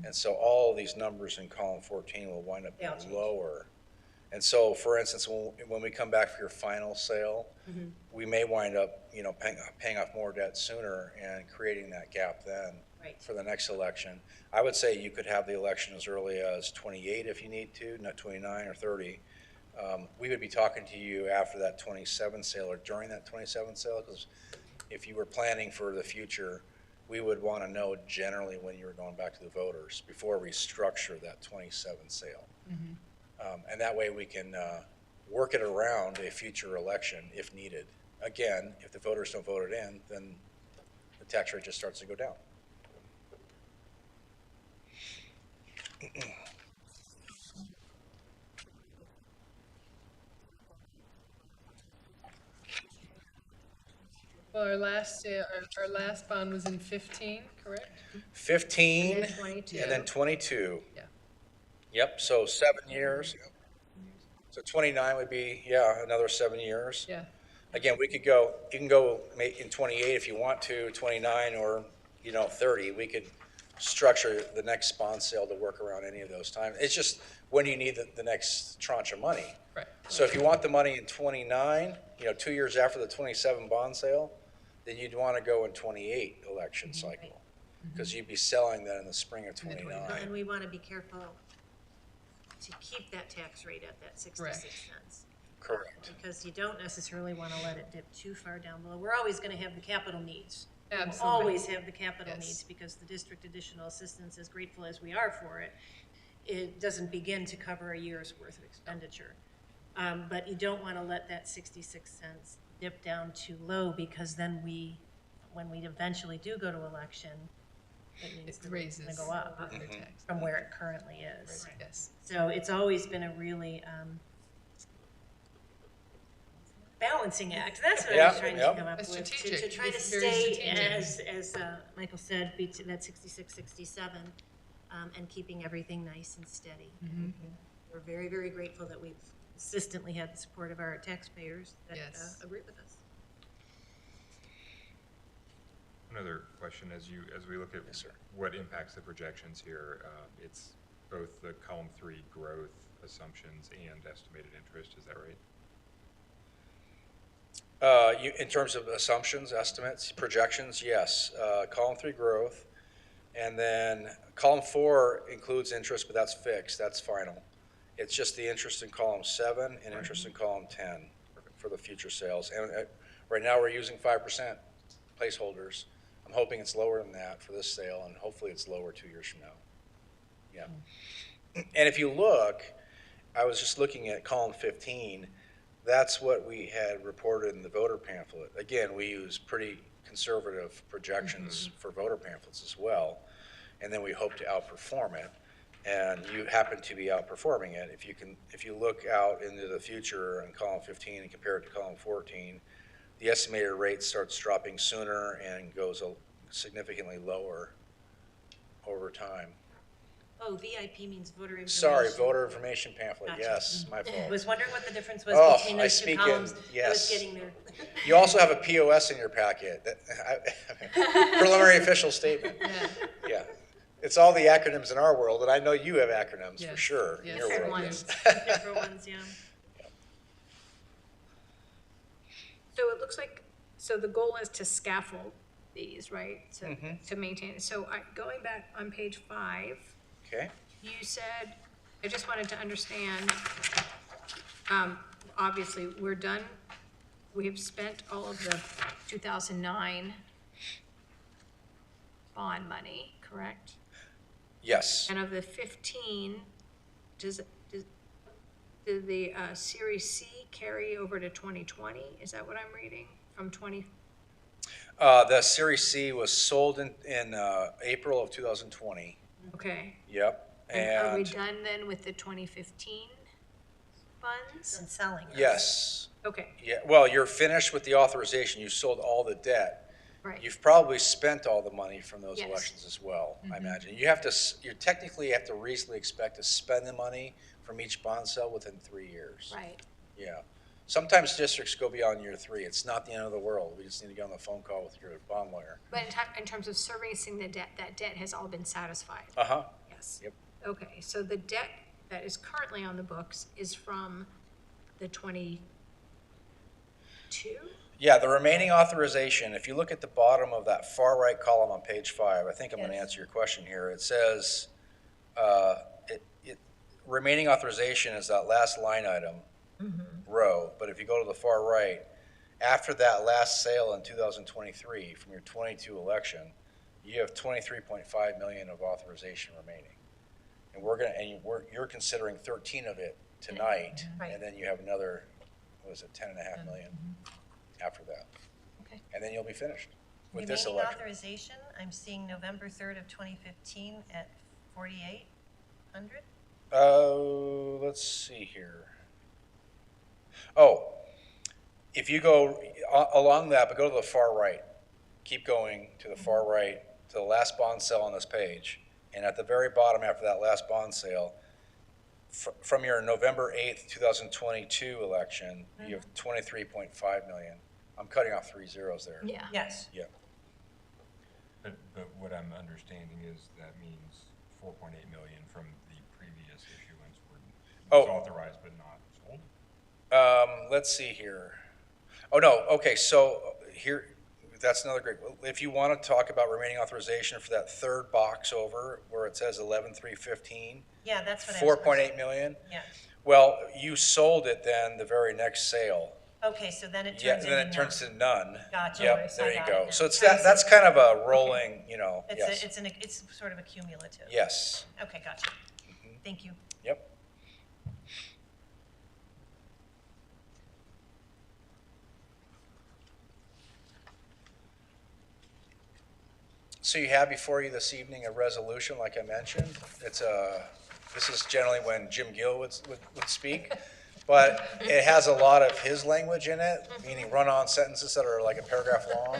And so all of these numbers in column 14 will wind up They'll being change. lower. And so, for instance, when we come back for your final sale, we may wind up, paying off more debt sooner and creating that gap then Right. for the next election. I would say you could have the election as early as 28 if you need to, not 29 or 30. We would be talking to you after that 27 sale or during that 27 sale, because if you were planning for the future, we would want to know generally when you were going back to the voters before we structure that 27 sale. And that way we can work it around a future election if needed. Again, if the voters don't vote it in, then the tax rate just starts to go down. Well, our last bond was in 15, correct? 15, And then 22. and then 22. Yeah. Yep, so 7 years. So 29 would be, yeah, another 7 years. Yeah, Again, you can go in 28 if you want to, 29, or, 30. We could structure the next bond sale to work around any of those times. It's just when you need the next tranche of money. right. So if you want the money in 29, 2 years after the 27 bond sale, then you'd want to go in 28 election cycle, because you'd be selling that in the spring of In the 29. And we want to be careful to keep that tax rate at that 66 cents. Correct. Because you don't necessarily want to let it dip too far down below. We're always going to have the capital needs. We'll Absolutely. always have the capital Yes. needs, because the district additional assistance, as grateful as we are for it, it doesn't begin to cover a year's worth of expenditure. But you don't want to let that 66 cents dip down too low, because then when we eventually do go to election, it means It the rate's raises going to go up their tax. from where it currently is. Yes. So it's always been a really balancing act. That's what I was Yeah, trying yeah. to come up A with. To strategic. try to It's very stay, strategic. as Michael said, be to that 66, 67, and keeping everything nice and steady. We're very, very grateful that we've consistently had the support of our taxpayers that Yes. agree with us. Another question, as we look at Yes, sir. what impacts the projections here, it's both the column 3 growth assumptions and estimated interest, is that right? In terms of assumptions, estimates, projections, yes. Column 3 growth, and then column 4 includes interest, but that's fixed, that's final. It's just the interest in column 7 and interest in column 10 for the future sales. And right now, we're using 5% placeholders. I'm hoping it's lower than that for this sale, and hopefully it's lower 2 years from now. Yeah. And if you look, I was just looking at column 15, that's what we had reported in the voter pamphlet. Again, we use pretty conservative projections for voter pamphlets as well, and then we hope to outperform it. And you happen to be outperforming it. If you look out into the future in column 15 and compare it to column 14, the estimated rate starts dropping sooner and goes significantly lower over time. Oh, VIP means voter information. Sorry, voter information pamphlet, Gotcha. yes, my I fault. was wondering what the difference was Oh, between I those two speak in- columns. I was yes. getting there. You also have a POS in your packet, preliminary official statement. Yeah. Yeah. It's all the acronyms in our world, and I know you have acronyms for Yes, sure in yes. your Different world. ones. Different ones, yeah. So it looks like, so the goal is to scaffold these, right? To maintain, so going back on page 5, Okay, you said, I just wanted to understand, obviously, we're done, we have spent all of the 2009 bond money, correct? yes, And of the 15, does the Series C carry over to 2020? Is that what I'm reading, from 20? the Series C was sold in April of 2020, Okay. yep. And are we And done then with the 2015 funds? And selling it. yes, Okay, yeah, well, you're finished with the authorization, you sold all the debt. right. You've probably spent all the money from those Yes. elections as well, I imagine. You technically have to reasonably expect to spend the money from each bond sale within 3 years. Right. Yeah. Sometimes districts go beyond year 3. It's not the end of the world. We just need to get on the phone call with your bond lawyer. But in terms of servicing the debt, that debt has all been satisfied? Uh-huh. Yes. Yep. Okay, so the debt that is currently on the books is from the 22? Yeah, the remaining authorization, if you look at the bottom of that far right column on page 5, I think I'm going to Yes. answer your question here. It says, remaining authorization is that last line item row, but if you go to the far right, after that last sale in 2023 from your 22 election, you have 23.5 million of authorization remaining. And you're considering 13 of it tonight, Right. and then you have another, what is it, 10.5 million after that. Okay. And then you'll be finished with this Remaining election. authorization, I'm seeing November 3rd of 2015 at 4,800. Let's see here. Oh, if you go along that, but go to the far right, keep going to the far right, to the last bond sale on this page, and at the very bottom after that last bond sale, from your November 8th, 2022 election, you have 23.5 million. I'm cutting off 3 zeros there. Yeah. Yes. Yeah. But what I'm understanding is that means 4.8 million from the previous issuance was authorized but not sold? Let's see here. Oh, no, okay, so here, that's another great, if you want to talk about remaining authorization for that third box over where it says 11,315, Yeah, that's what I was. 4.8 million, Yeah. well, you sold it then the very next sale. Okay, so then it Yeah, turns then into it turns none. to none. Gotcha. Yep, I there you got go. it now. So it's I see. that's kind of a rolling, you know, yes. It's sort of a cumulative. Yes, Okay, gotcha. Thank you. yep. So you have before you this evening a resolution, like I mentioned. This is generally when Jim Gill would speak, but it has a lot of his language in it, meaning run-on sentences that are like a paragraph long.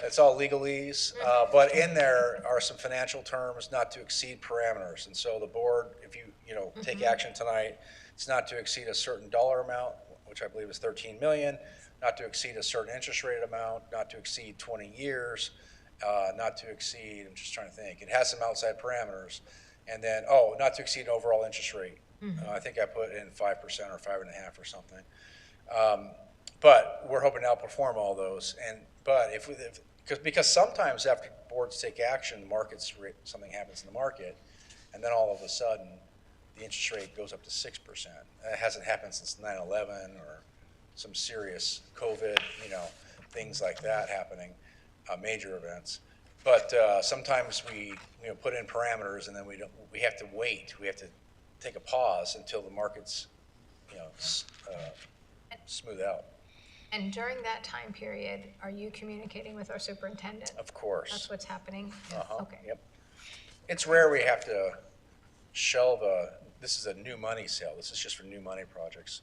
It's all legalese, but in there are some financial terms, not to exceed parameters. And so the board, if you take action tonight, it's not to exceed a certain dollar amount, which I believe is 13 million, not to exceed a certain interest rate amount, not to exceed 20 years, not to exceed, I'm just trying to think, it has some outside parameters. And then, not to exceed an overall interest rate. I think I put in 5% or 5.5% or something. But we're hoping to outperform all those. But because sometimes after boards take action, something happens in the market, and then all of a sudden, the interest rate goes up to 6%. It hasn't happened since 9/11 or some serious COVID, things like that happening, major events. But sometimes we put in parameters and then we have to wait. We have to take a pause until the markets smooth out. And during that time period, are you communicating with our superintendent? Of course. That's what's happening? Uh-huh, Okay. yep. It's rare we have to shelve this is a new money sale. This is just for new money projects.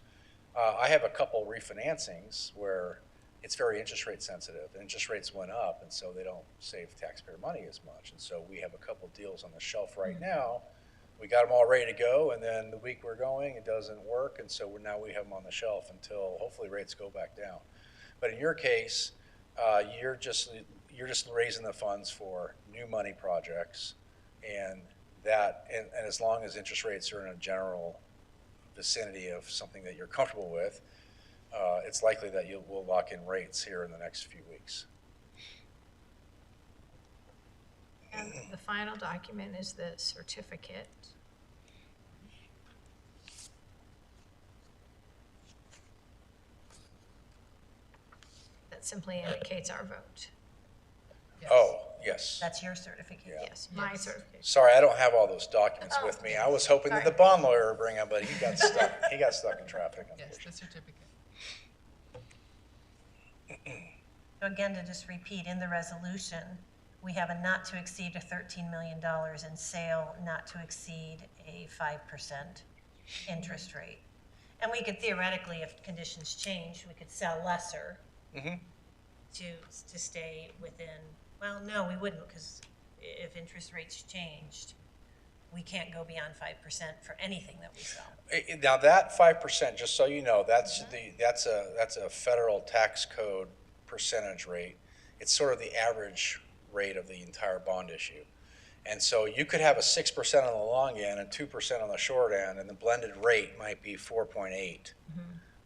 I have a couple refinancings where it's very interest rate sensitive. Interest rates went up, and so they don't save taxpayer money as much. And so we have a couple deals on the shelf right now. We got them all ready to go, and then the week we're going, it doesn't work, and so now we have them on the shelf until hopefully rates go back down. But in your case, you're just raising the funds for new money projects, and as long as interest rates are in a general vicinity of something that you're comfortable with, it's likely that we'll lock in rates here in the next few weeks. And the final document is the certificate. That simply indicates our vote. Yes. Oh, yes. That's your certificate. Yeah. Yes, my certificate. Sorry, I don't have all those documents Oh, with me. I was hoping that sorry. the bond lawyer would bring them, but he got stuck. He got stuck in traffic, Yes, unfortunately. the certificate. So again, to just repeat, in the resolution, we have a not to exceed of $13 million in sale, not to exceed a 5% interest rate. And we could theoretically, if conditions change, we could sell lesser to stay within, well, no, we wouldn't, because if interest rates changed, we can't go beyond 5% for anything that we sell. Now that 5%, just so you know, that's a federal tax code percentage rate. It's sort of the average rate of the entire bond issue. And so you could have a 6% on the long end and 2% on the short end, and the blended rate might be 4.8.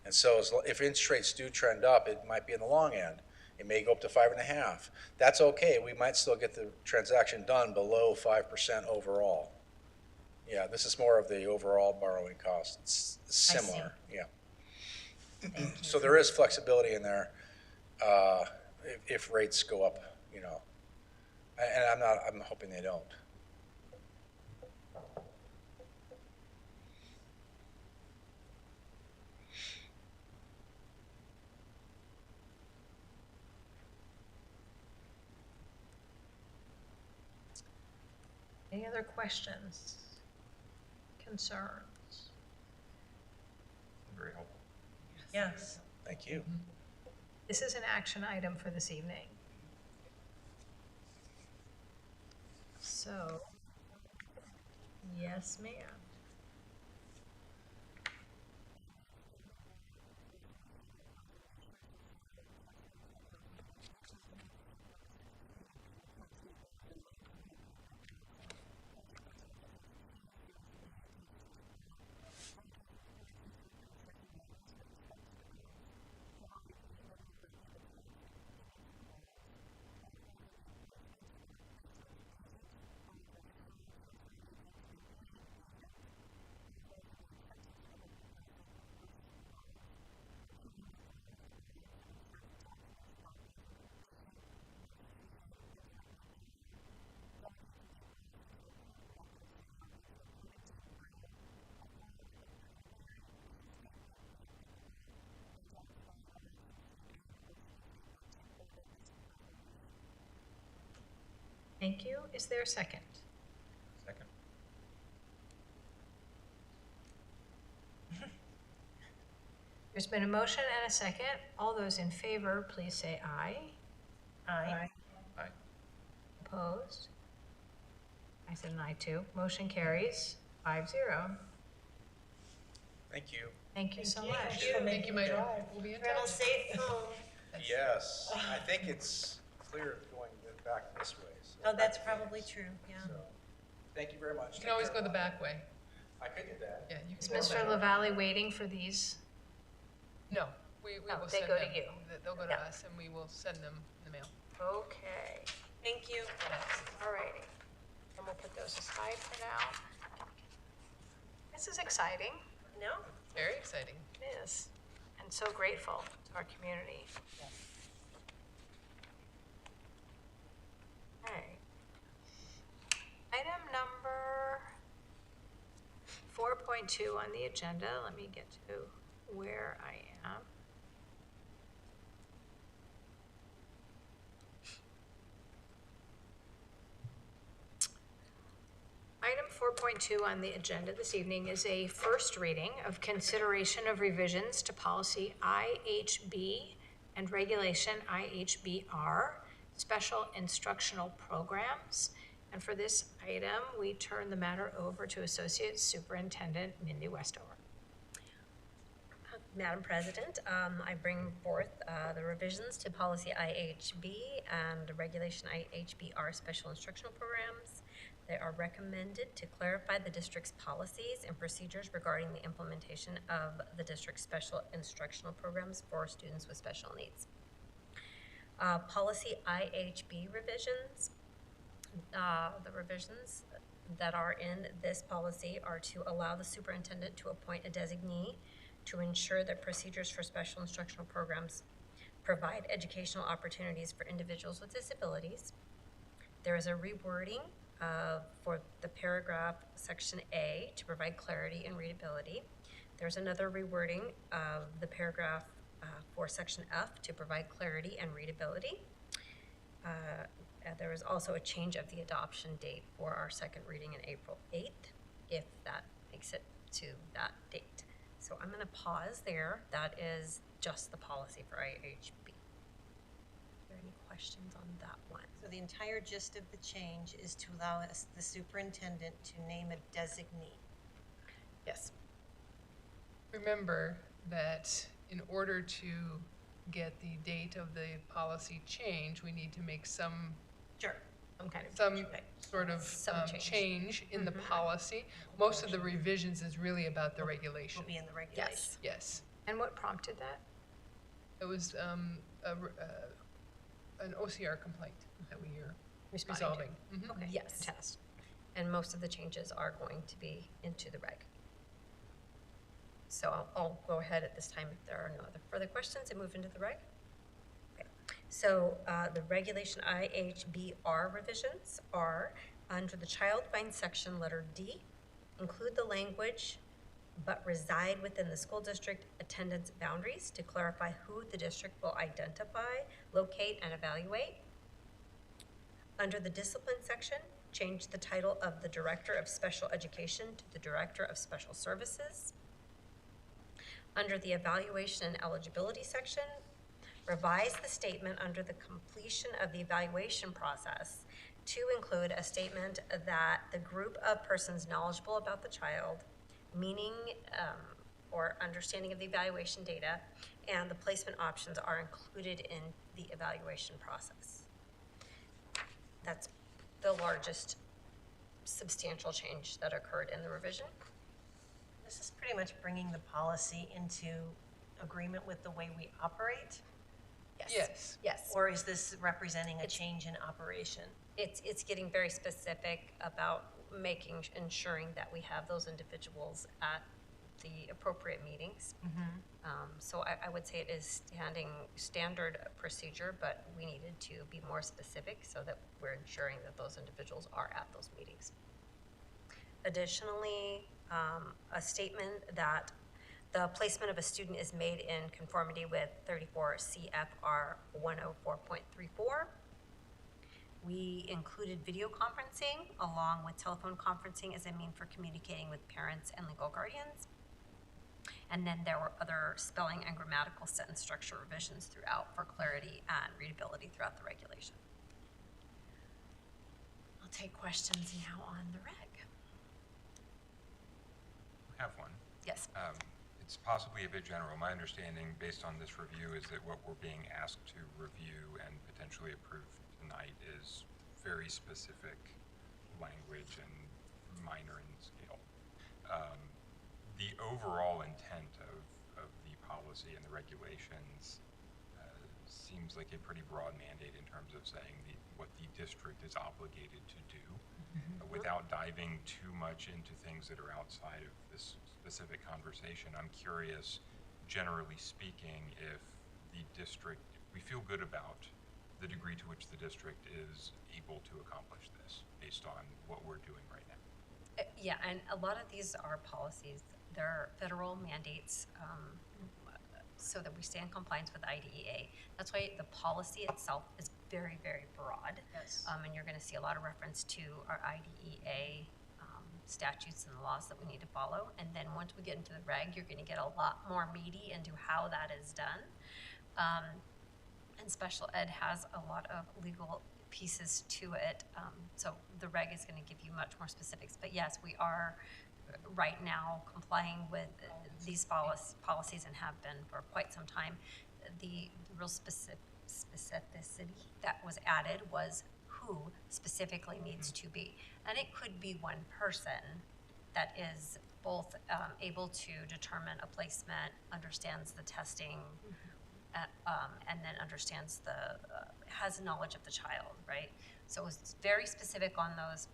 And so if interest rates do trend up, it might be in the long end. It may go up to 5.5. That's okay. We might still get the transaction done below 5% overall. Yeah, this is more of the overall borrowing cost. It's similar. Yeah. So there is flexibility in there if rates go up, and I'm hoping they don't. Any other questions, concerns? Very helpful. Yes. Thank you. This is an action item for this evening. So, yes, ma'am. Thank you. Is there a second? Second. There's been a motion and a second. All those in favor, please say aye. Aye. Aye. Opposed? I said an aye too. Motion carries 5-0. Thank you. Thank you so much. Thank you, my drive. We'll be in Travel touch. safe home. Yes, I think it's clear going back this way. so- Oh, that's probably true, yeah. So, thank you very much. You can always go the back way. I could do that. Yeah, you Is can go Mr. back. LaValle waiting for these? No, we No, will they send go to them. you. They'll go to Yeah. us and we will send them in the mail. Okay. Thank you. All righty. And we'll put those aside for now. This is exciting. No? Very exciting. It is. And so grateful to our community. Okay. Item number 4.2 on the agenda. Let me get to where I am. Item 4.2 on the agenda this evening is a first reading of consideration of revisions to policy IHB and regulation IHBR, special instructional programs. And for this item, we turn the matter over to Associate Superintendent Mindy Westover. Madam President, I bring forth the revisions to policy IHB and regulation IHBR special instructional programs. They are recommended to clarify the district's policies and procedures regarding the implementation of the district's special instructional programs for students with special needs. Policy IHB revisions. The revisions that are in this policy are to allow the superintendent to appoint a designee to ensure that procedures for special instructional programs provide educational opportunities for individuals with disabilities. There is a rewording for the paragraph section A to provide clarity and readability. There's another rewording of the paragraph for section F to provide clarity and readability. There is also a change of the adoption date for our second reading in April 8th, if that makes it to that date. So I'm going to pause there. That is just the policy for IHB. Are there any questions on that one? So the entire gist of the change is to allow us, the superintendent, to name a designee. Yes. Remember that in order to get the date of the policy change, we need to make some Sure. some sort of Some change. change in the policy. Most of the revisions is really about the regulation. Will be in the regulation. Yes. And what prompted that? It was an OCR complaint that we are Responding to. resolving. Mhm. Okay. Yes. Fantastic. And most of the changes are going to be into the reg. So I'll go ahead at this time if there are no other further questions and move into the reg. Okay. So the regulation IHBR revisions are under the child find section, letter D, include the language but reside within the school district attendance boundaries to clarify who the district will identify, locate, and evaluate. Under the discipline section, change the title of the Director of Special Education to the Director of Special Services. Under the evaluation and eligibility section, revise the statement under the completion of the evaluation process to include a statement that the group of persons knowledgeable about the child, meaning or understanding of the evaluation data, and the placement options are included in the evaluation process. That's the largest substantial change that occurred in the revision. This is pretty much bringing the policy into agreement with the way we operate? Yes. Yes. Or is this representing a change in operation? It's getting very specific about ensuring that we have those individuals at the appropriate meetings. So I would say it is standard procedure, but we needed to be more specific so that we're ensuring that those individuals are at those meetings. Additionally, a statement that the placement of a student is made in conformity with 34 CFR 104.34. We included video conferencing along with telephone conferencing as a mean for communicating with parents and legal guardians. And then there were other spelling and grammatical sentence structure revisions throughout for clarity and readability throughout the regulation. I'll take questions now on the reg. I have one. Yes. It's possibly a bit general. My understanding, based on this review, is that what we're being asked to review and potentially approve tonight is very specific language and minor in scale. The overall intent of the policy and the regulations seems like a pretty broad mandate in terms of saying what the district is obligated to do, without diving too much into things that are outside of this specific conversation. I'm curious, generally speaking, if the district, we feel good about the degree to which the district is able to accomplish this based on what we're doing right now. Yeah, and a lot of these are policies. They're federal mandates so that we stay in compliance with IDEA. That's why the policy itself is very, very broad. Yes. And you're going to see a lot of reference to our IDEA statutes and the laws that we need to follow. And then once we get into the reg, you're going to get a lot more meaty into how that is done. And special ed has a lot of legal pieces to it. So the reg is going to give you much more specifics. But yes, we are right now complying with these policies and have been for quite some time. The real specificity that was added was who specifically needs to be. And it could be one person that is both able to determine a placement, understands the testing, and then understands has knowledge of the child, right? So it was very specific on those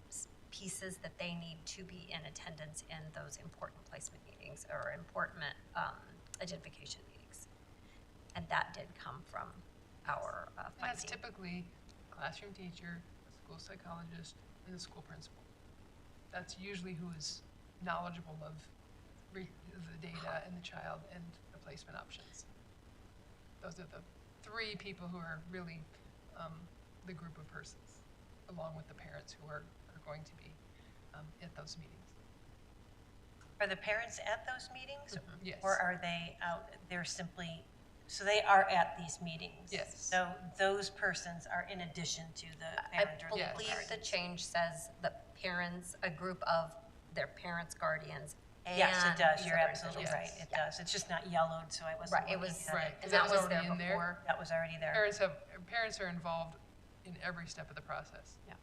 pieces that they need to be in attendance in those important placement meetings or important identification meetings. And that did come from our And finding. that's typically a classroom teacher, a school psychologist, and the school principal. That's usually who is knowledgeable of the data and the child and the placement options. Those are the three people who are really the group of persons, along with the parents who are going to be at those meetings. Are the parents at those meetings? Yes. Or are they out, they're simply, so they are at these meetings? Yes. So those persons are in addition to the I parent or the Yes. believe the guardian? change says the parents, a group of their parents, guardians, and. Yes, it does, you're other absolutely Yes. right, it does. It's just not yellowed, so I wasn't Right, it looking was, at Right, it. and that that was was there already in there. before. That was already there. Parents are involved in every step of the process. Yeah.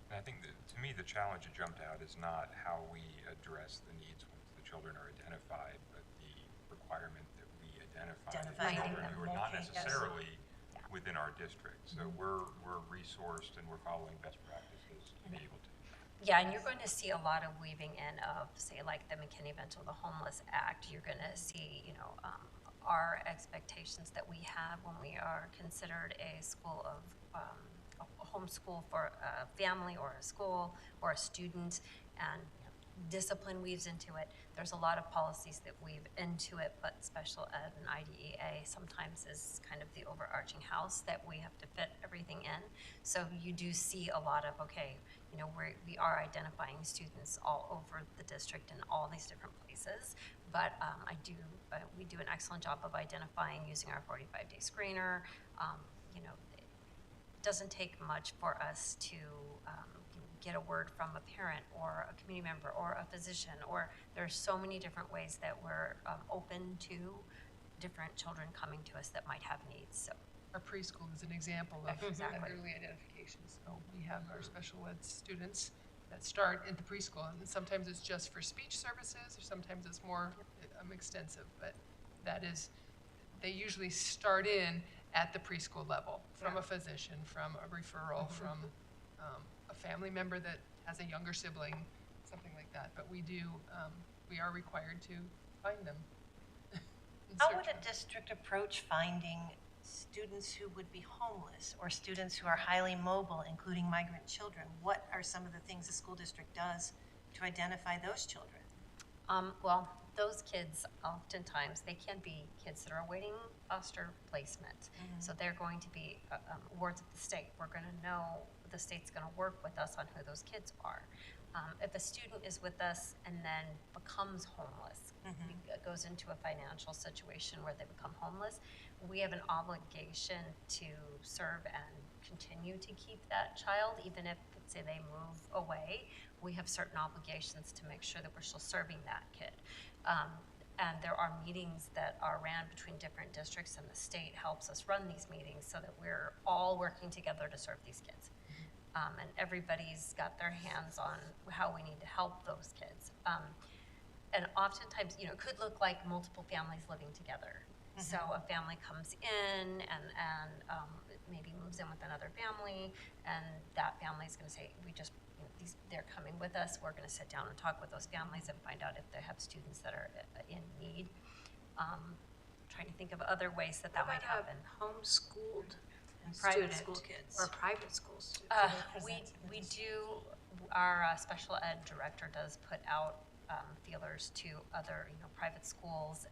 And I think that, to me, the challenge that jumped out is not how we address the needs once the children are identified, but the requirement that we identify the Identifying children them, who are not okay, yes. necessarily Yeah. within our district. So we're resourced and we're following best practices to be able to. Yeah, and you're going to see a lot of weaving in of, say, like the McKinney-Vento, the Homeless Act. You're going to see, our expectations that we have when we are considered a school of, a homeschool for a family or a school or a student, and discipline weaves into it. There's a lot of policies that weave into it, but special ed and IDEA sometimes is kind of the overarching house that we have to fit everything in. So you do see a lot of, okay, you know, we are identifying students all over the district in all these different places. But we do an excellent job of identifying using our 45-day screener. You know, it doesn't take much for us to get a word from a parent or a community member or a physician, or there's so many different ways that we're open to different children coming to us that might have needs. So Our preschool is an example of Exactly. early identification. So we have our special ed students that start at the preschool, and sometimes it's just for speech services, or sometimes it's more extensive, but that is, they usually start in at the preschool level, from a physician, from a referral, from a family member that has a younger sibling, something like that. But we are required to find them. and How search would them. a district approach finding students who would be homeless or students who are highly mobile, including migrant children? What are some of the things the school district does to identify those children? Well, those kids, oftentimes, they can be kids that are awaiting foster placement. So they're going to be wards of the state. We're going to know, the state's going to work with us on who those kids are. If a student is with us and then becomes homeless, goes into a financial situation where they become homeless, we have an obligation to serve and continue to keep that child, even if, say, they move away. We have certain obligations to make sure that we're still serving that kid. And there are meetings that are ran between different districts, and the state helps us run these meetings so that we're all working together to serve these kids. And everybody's got their hands on how we need to help those kids. And oftentimes, you know, it could look like multiple families living together. So a family comes in and maybe moves in with another family, and that family is going to say, they're coming with us. We're going to sit down and talk with those families and find out if they have students that are in need. Trying to think of other ways that might happen. Homeschooled And private student school kids. or private school student. We do, our special ed director does put out feelers to other, private schools,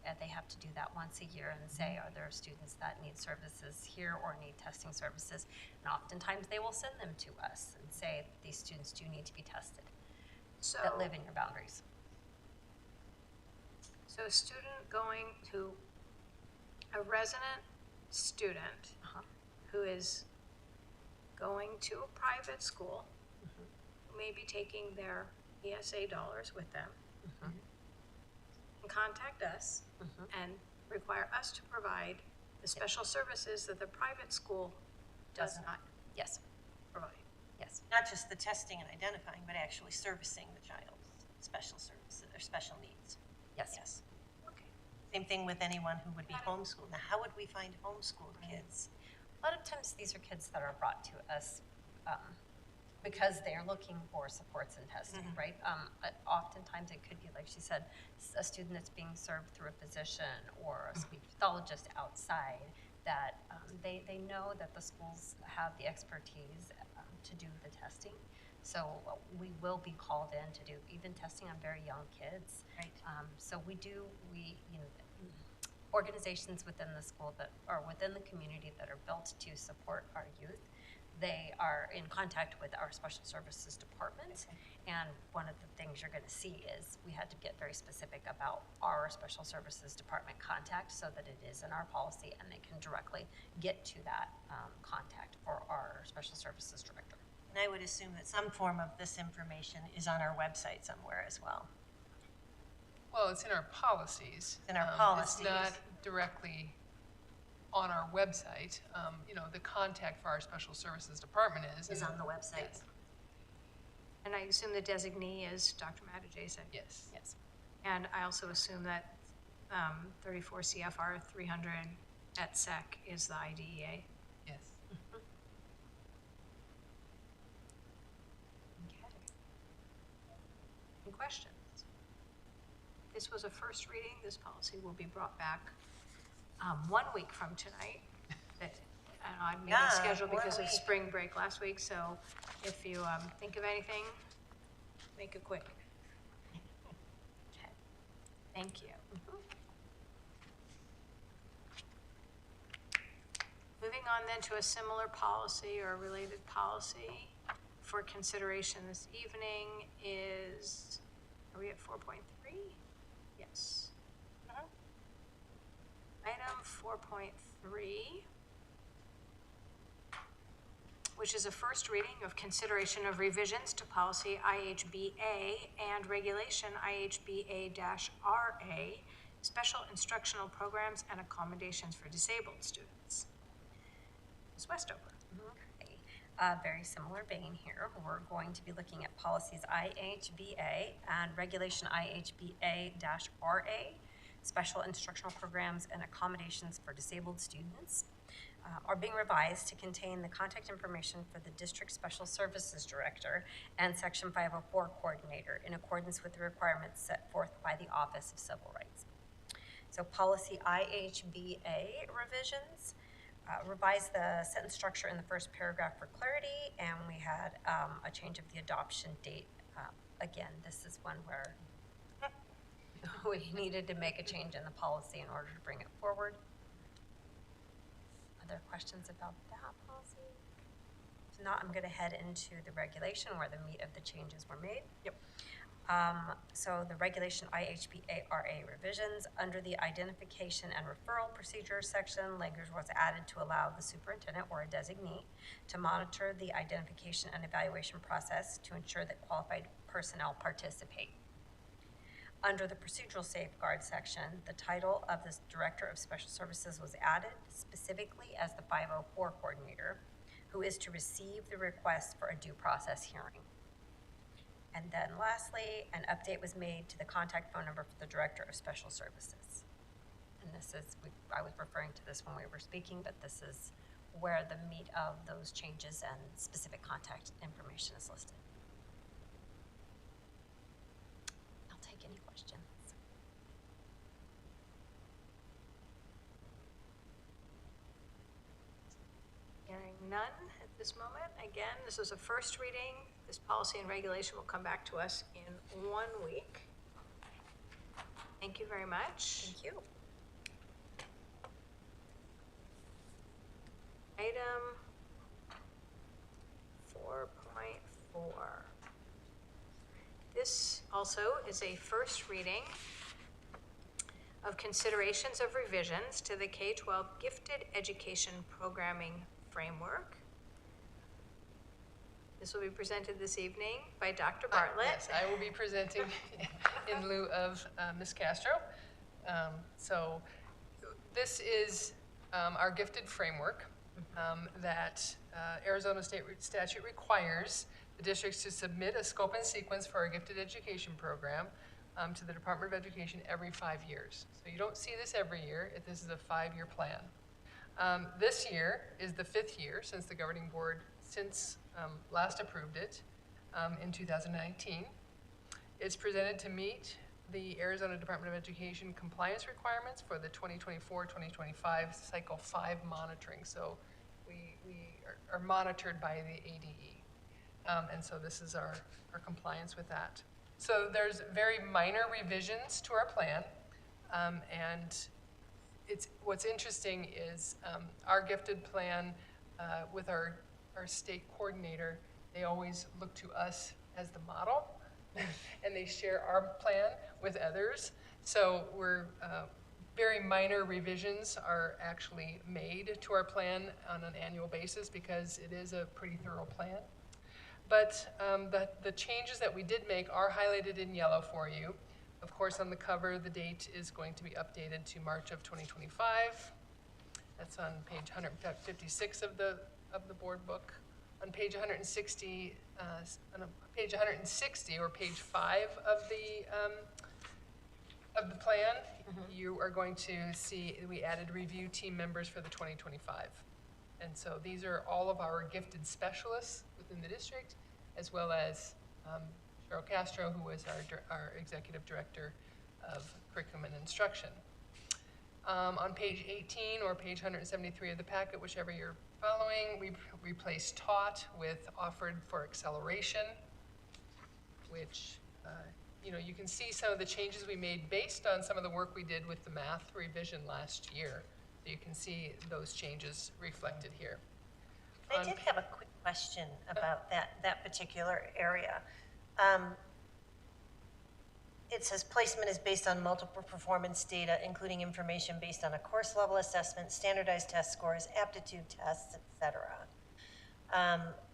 and they have to do that once a year and say, are there students that need services here or need testing services? And oftentimes they will send them to us and say, these students do need to be tested So, that live in your boundaries. so a student going to, a resident student who is going to a private school, who may be taking their ESA dollars with them, and contact us and require us to provide the special services that the private school does not Yes, provide. yes. Not just the testing and identifying, but actually servicing the child's special services or special needs. Yes. Yes. Okay. Same thing with anyone who would be homeschooled. Now, how would we find homeschooled kids? A lot of times these are kids that are brought to us because they're looking for supports and testing, right? But oftentimes it could be, like she said, a student that's being served through a physician or a speech pathologist outside that they know that the schools have the expertise to do the testing. So we will be called in to do even testing on very young kids. Right. So organizations within the school that are within the community that are built to support our youth, they are in contact with our special services department. And one of the things you're going to see is we had to get very specific about our special services department contact so that it is in our policy and they can directly get to that contact for our special services director. And I would assume that some form of this information is on our website somewhere as well. Well, it's in our policies. In our policies. It's not directly on our website. The contact for our special services department Is on the website. Yes. And I assume the designee is Dr. Matajason. Yes. Yes. And I also assume that 34 CFR 300 at SEC is the IDEA. Yes. Okay. Any questions? This was a first reading. This policy will be brought back 1 week from tonight. And I'm making Yeah, schedule 1 because of week. spring break last week, so if you think of anything, make it quick. Okay. Thank you. Moving on then to a similar policy or related policy, for consideration this evening is, are we at 4.3? Yes. Item 4.3, which is a first reading of consideration of revisions to policy IHBA and regulation IHBA-RA, special instructional programs and accommodations for disabled students. Ms. Westover. Okay. Very similar vein here. We're going to be looking at policies IHBA and regulation IHBA-RA, special instructional programs and accommodations for disabled students, are being revised to contain the contact information for the district special services director and section 504 coordinator in accordance with the requirements set forth by the Office of Civil Rights. So policy IHBA revisions revised the sentence structure in the first paragraph for clarity, and we had a change of the adoption date. Again, this is one where we needed to make a change in the policy in order to bring it forward. Other questions about that policy? If not, I'm going to head into the regulation where the meat of the changes were made. Yep. So the regulation IHBA-RA revisions, under the identification and referral procedure section, language was added to allow the superintendent or a designee to monitor the identification and evaluation process to ensure that qualified personnel participate. Under the procedural safeguard section, the title of the Director of Special Services was added specifically as the 504 coordinator, who is to receive the request for a due process hearing. And then lastly, an update was made to the contact phone number for the Director of Special Services. And this is, I was referring to this when we were speaking, but this is where the meat of those changes and specific contact information is listed. I'll take any questions. Hearing none at this moment. Again, this is a first reading. This policy and regulation will come back to us in 1 week. Thank you very much. Thank you. Item 4.4. This also is a first reading of considerations of revisions to the K-12 Gifted Education Programming Framework. This will be presented this evening by Dr. Bartlett. Yes, I will be presenting in lieu of Ms. Castro. So this is our gifted framework that Arizona State statute requires the districts to submit a scope and sequence for our gifted education program to the Department of Education every 5 years. So you don't see this every year. This is a 5-year plan. This year is the 5th year since the governing board last approved it in 2019. It's presented to meet the Arizona Department of Education compliance requirements for the 2024-2025 Cycle 5 monitoring. So we are monitored by the ADE. And so this is our compliance with that. So there's very minor revisions to our plan. And what's interesting is our gifted plan with our state coordinator, they always look to us as the model, and they share our plan with others. So very minor revisions are actually made to our plan on an annual basis because it is a pretty thorough plan. But the changes that we did make are highlighted in yellow for you. Of course, on the cover, the date is going to be updated to March of 2025. That's on page 156 of the board book. On page 160, or page 5 of the plan, you are going to see we added review team members for the 2025. And so these are all of our gifted specialists within the district, as well as Cheryl Castro, who is our executive director of curriculum and instruction. On page 18 or page 173 of the packet, whichever you're following, we replaced taught with offered for acceleration, which you can see some of the changes we made based on some of the work we did with the math revision last year. So you can see those changes reflected here. I did have a quick question about that particular area. It says placement is based on multiple performance data, including information based on a course level assessment, standardized test scores, aptitude tests, etc.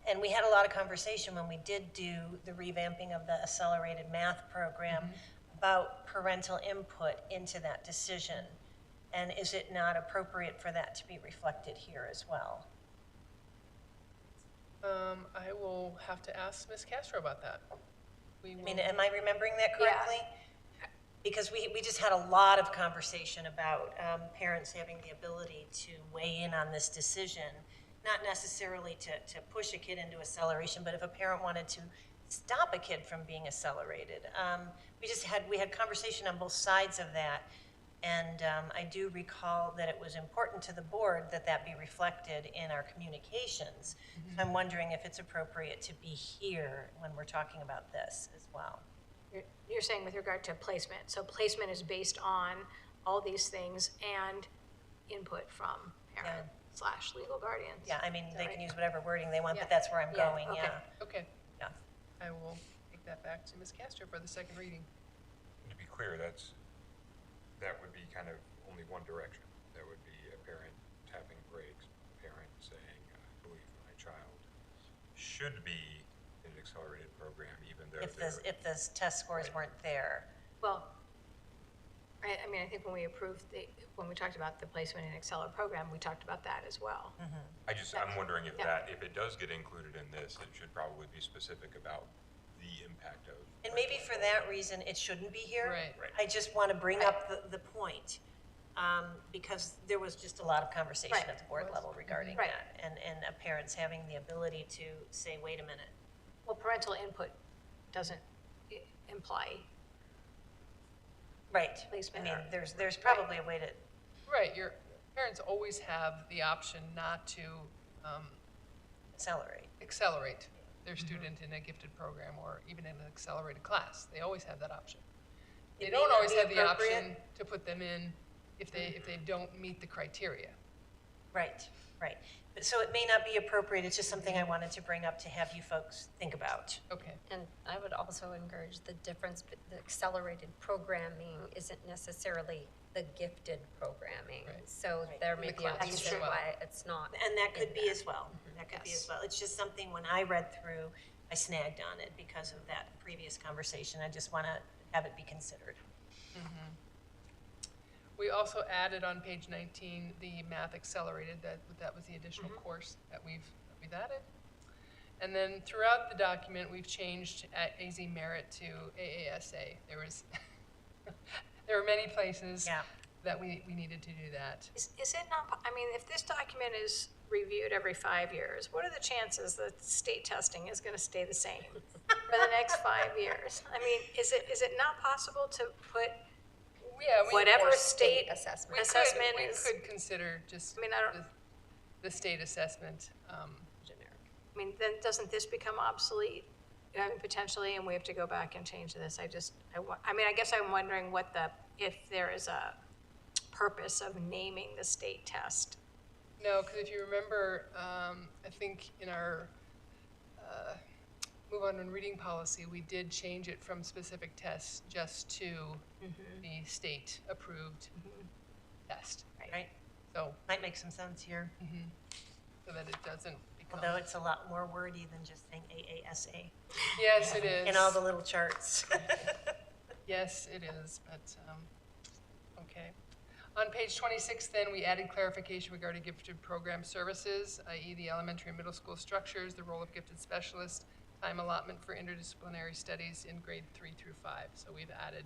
And we had a lot of conversation when we did do the revamping of the accelerated math program about parental input into that decision. And is it not appropriate for that to be reflected here as well? I will have to ask Ms. Castro about that. I mean, am I remembering that correctly? Because we just had a lot of conversation about parents having the ability to weigh in on this decision, not necessarily to push a kid into acceleration, but if a parent wanted to stop a kid from being accelerated. We had conversation on both sides of that, and I do recall that it was important to the board that that be reflected in our communications. So I'm wondering if it's appropriate to be here when we're talking about this as well. You're saying with regard to placement. So placement is based on all these things and input from parent / legal guardians. Yeah, I mean, they Right. can use whatever wording they want, Yeah. but that's where I'm Yeah, going, okay. yeah. Okay, Yeah. I will take that back to Ms. Castro for the second reading. To be clear, that would be kind of only one direction. That would be a parent tapping brakes, a parent saying, I believe my child should be in an accelerated program, even though If the test scores weren't there. Well, I mean, I think when we when we talked about the placement in Acceler program, we talked about that as well. I'm wondering if Yeah. if it does get included in this, it should probably be specific about the impact of. And maybe for that reason, it shouldn't be here. Right. Right. I just want to bring up the point, because there was just a lot of conversation Right. at the board level regarding Right. that. And parents having the ability to say, wait a minute. Well, parental input doesn't imply, Right. Placement I mean, or- there's probably a way to, Right, your parents always have the option not to accelerate. accelerate their student in a gifted program or even in an accelerated class. They always have that option. They It may don't not always be have the appropriate. option to put them in if they don't meet the criteria. Right, right. But so it may not be appropriate, it's just something I wanted to bring up to have you folks think about. Okay, And I would also encourage the difference, the accelerated programming isn't necessarily the gifted programming. Right. So there may The be a classes reason as well. why it's not. And that could in be there. as well. That could be as Yes. well. It's just something when I read through, I snagged on it because of that previous conversation. I just want to have it be considered. we also added on page 19 the math accelerated, that was the additional course that we've added. And then throughout the document, we've changed at AZ Merit to AASA. There were many places Yeah. that we needed to do that. is it not, I mean, if this document is reviewed every 5 years, what are the chances that state testing is going to stay the same for the next 5 years? I mean, is it not possible to put Yeah, whatever Or state assessment. assessment we is? could consider just I mean, I don't- the state assessment. Generic. I mean, then doesn't this become obsolete potentially, and we have to go back and change this? I mean, I guess I'm wondering if there is a purpose of naming the state test. No, because if you remember, I think in our move on and reading policy, we did change it from specific tests just to the state-approved test. Right? So, Might make some sense here, so that it doesn't become. although it's a lot more wordy than just saying AASA Yes, it is. in all the little charts. Yes, it is, but, okay. On page 26, then, we added clarification regarding gifted program services, i.e. the elementary and middle school structures, the role of gifted specialists, time allotment for interdisciplinary studies in grade 3 through 5. So we've added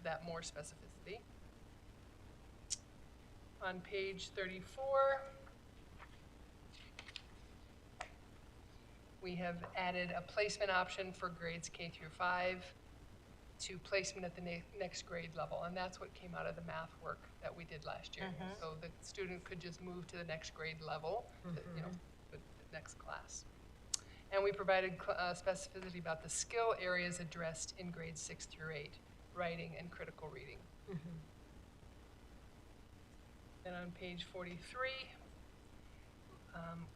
that more specificity. On page 34, we have added a placement option for grades K through 5 to placement at the next grade level, and that's what came out of the math work that we did last year. So the student could just move to the next grade level, the next class. And we provided specificity about the skill areas addressed in grades 6 through 8, writing and critical reading. And on page 43,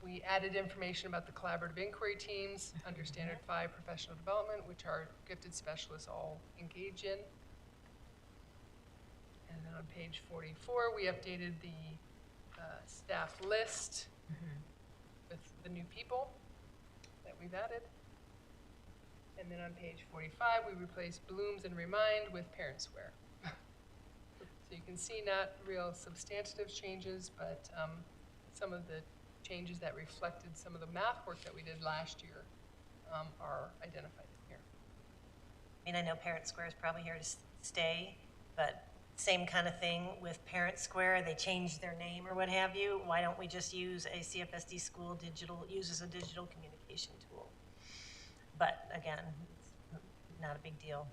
We added information about the collaborative inquiry teams under Standard 5 professional development, which our gifted specialists all engage in. And then on page 44, we updated the staff list with the new people that we've added. And then on page 45, we replaced Blooms and Remind with Parent Square. So you can see not real substantive changes, but some of the changes that reflected some of the math work that we did last year are identified in here. I mean, I know Parent Square is probably here to stay, but same kind of thing with Parent Square. They changed their name or what have you. Why don't we just use a CFSD school uses a digital communication tool? But again, it's not a big deal.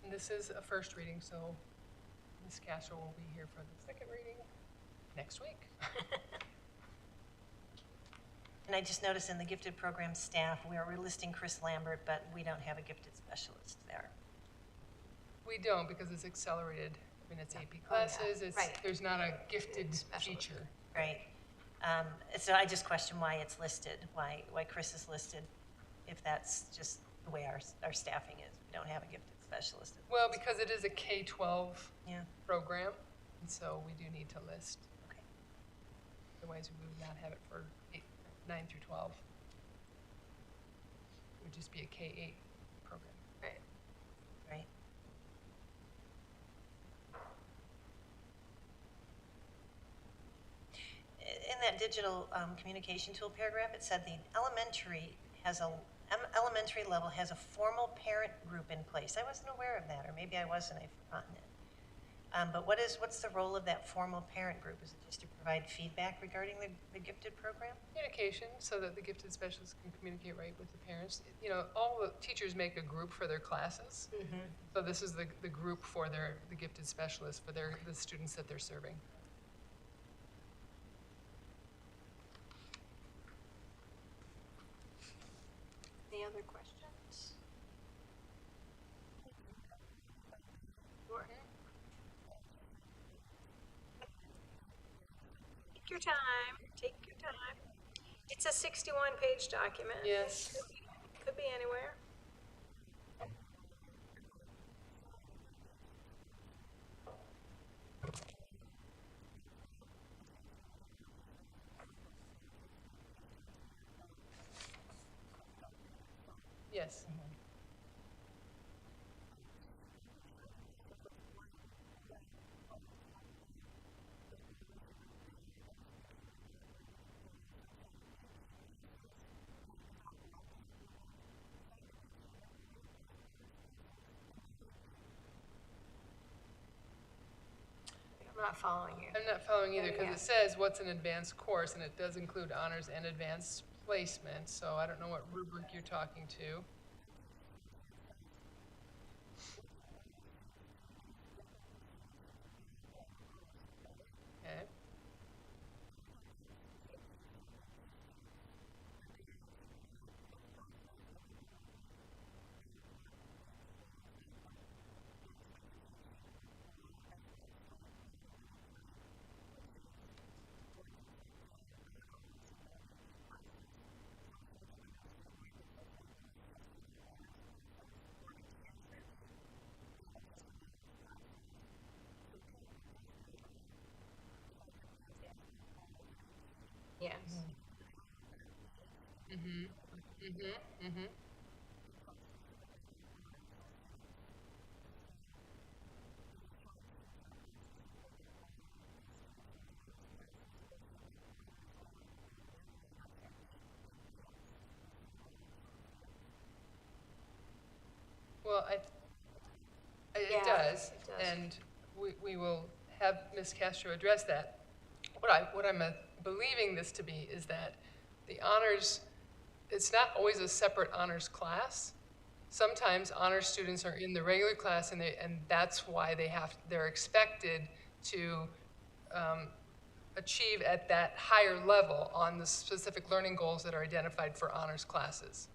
And this is a first reading, so Ms. Castro will be here for the second reading next week. And I just noticed in the gifted program staff, we're listing Chris Lambert, but we don't have a gifted specialist there. We don't, because it's accelerated. I mean, it's AP classes. It's, Right. there's not a gifted feature. Right. So I just question why it's listed, why Chris is listed, if that's just the way our staffing is. We don't have a gifted specialist. Well, because it is a K-12 Yeah. program, and so we do need to list. Okay. Otherwise, we would not have it for 9 through 12. It would just be a K-8 program. Right. Right. In that digital communication tool paragraph, it said the elementary level has a formal parent group in place. I wasn't aware of that, or maybe I wasn't, I've forgotten it. But what's the role of that formal parent group? Is it just to provide feedback regarding the gifted program? Communication, so that the gifted specialists can communicate right with the parents. You know, all the teachers make a group for their classes. So this is the group for the gifted specialists, for the students that they're serving. Any other questions? Sure. Take your time, take your time. It's a 61-page document. Yes. Could be anywhere. Yes. I'm not following you. I'm not following either, because Yeah. it says what's an advanced course, and it does include honors and advanced placement, so I don't know what rubric you're talking to. Okay. Yes. Well, it Yeah, does, it does. and we will have Ms. Castro address that. What I'm believing this to be is that the honors, it's not always a separate honors class. Sometimes honors students are in the regular class, and that's why they're expected to achieve at that higher level on the specific learning goals that are identified for honors classes.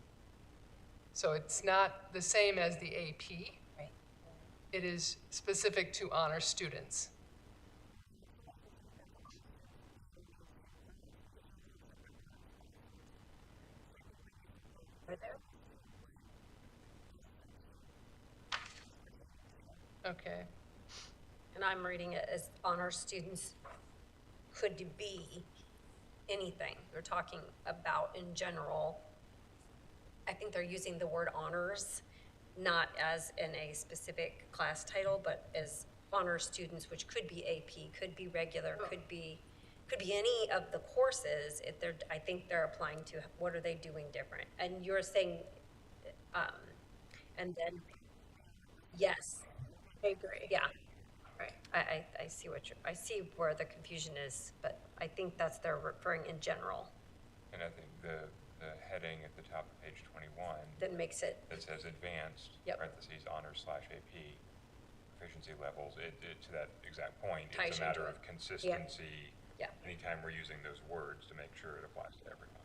So it's not the same as the AP. Right. It is specific to honor students. Are there? Okay. And I'm reading it as honor students could be anything. They're talking about in general. I think they're using the word honors, not as in a specific class title, but as honor students, which could be AP, could be regular, could be any of the courses. If they're, I think they're applying to what are they doing different. And you're saying, and then, yes, I agree. yeah. Right. I see I see where the confusion is, but I think that's they're referring in general. And I think the heading at the top of page 21 That makes it, that says advanced, Yep. parentheses, honors/AP, proficiency levels, to that exact point, Ties it's a matter into of consistency. Yeah. Anytime we're using those words to make sure it applies to everyone.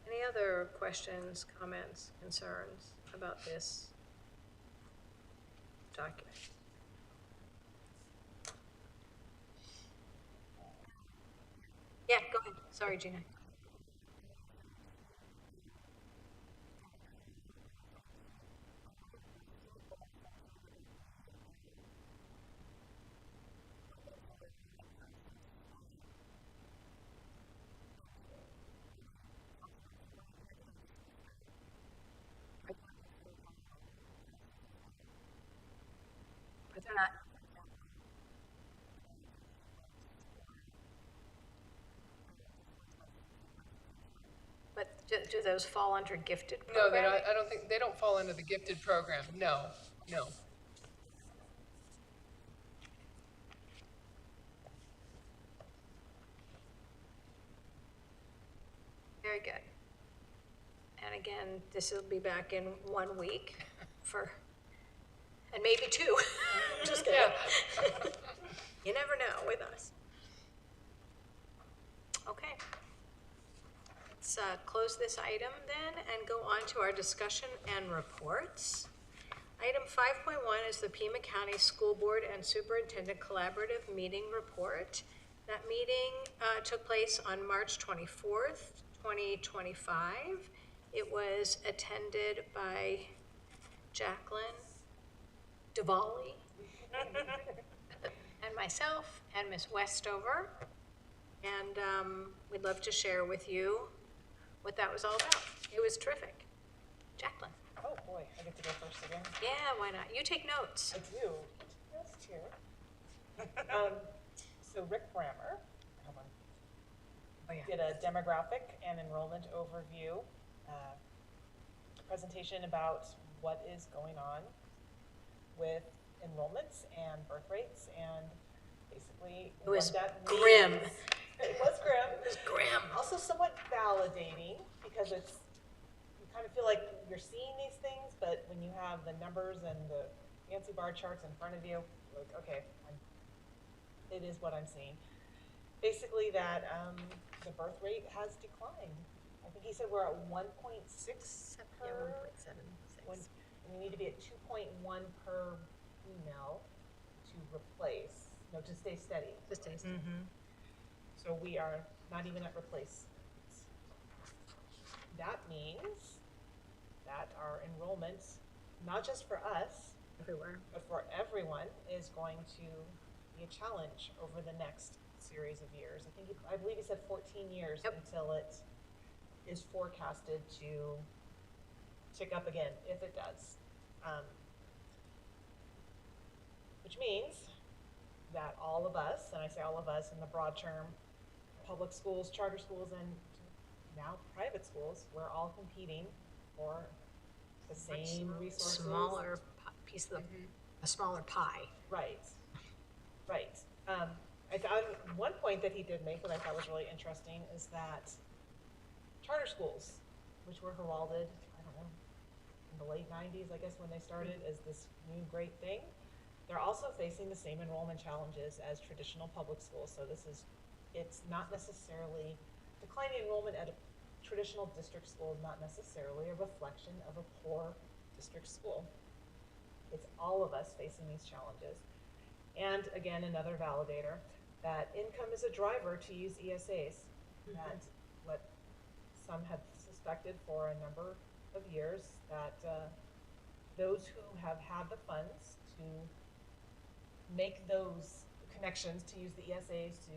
Any other questions, comments, concerns about this document? Yeah, go ahead. Sorry, Gina. But they're not. But do those fall under gifted No, they programming? don't, I don't think, they don't fall into the gifted program. No, no. Very good. And again, this will be back in 1 week for, and maybe 2. Just kidding. Yeah. You never know with us. Okay. Let's close this item then and go on to our discussion and reports. Item 5.1 is the Pima County School Board and Superintendent Collaborative Meeting Report. That meeting took place on March 24th, 2025. It was attended by Jacqueline Diwali and myself and Ms. Westover. And we'd love to share with you what that was all about. It was terrific. Jacqueline? Oh, boy, I get to go first again. Yeah, why not? You take notes. I do. Yes, Chair. So Rick Brammer, hold on, Oh, yeah. did a demographic and enrollment overview, presentation about what is going on with enrollments and birth rates and basically It was what that means. grim. It was grim. It was grim. Also somewhat validating because it's, you kind of feel like you're seeing these things, but when you have the numbers and the fancy bar charts in front of you, you're like, okay, it is what I'm seeing. Basically that the birth rate has declined. I think he said we're at 1.6 per. Yeah, 1.76. When we need to be at 2.1 per female to replace, no, to stay steady. Just taste. So we are not even at replace. That means that our enrollment, not just for us, Everywhere. but for everyone, is going to be a challenge over the next series of years. I believe he said 14 years Yep. until it is forecasted to tick up again, if it does. Which means that all of us, and I say all of us in the broad term, public schools, charter schools, and now private schools, we're all competing for the same resources. Smaller piece of a smaller pie. Right, right. I thought, one point that he did make that I thought was really interesting is that charter schools, which were heralded, I don't know, in the late 90s, I guess, when they started, as this new great thing, They're also facing the same enrollment challenges as traditional public schools, so it's not necessarily, declining enrollment at a traditional district school is not necessarily a reflection of a poor district school. It's all of us facing these challenges. And again, another validator, that income is a driver to use ESAs. That what some have suspected for a number of years, that those who have had the funds to make those connections to use the ESAs to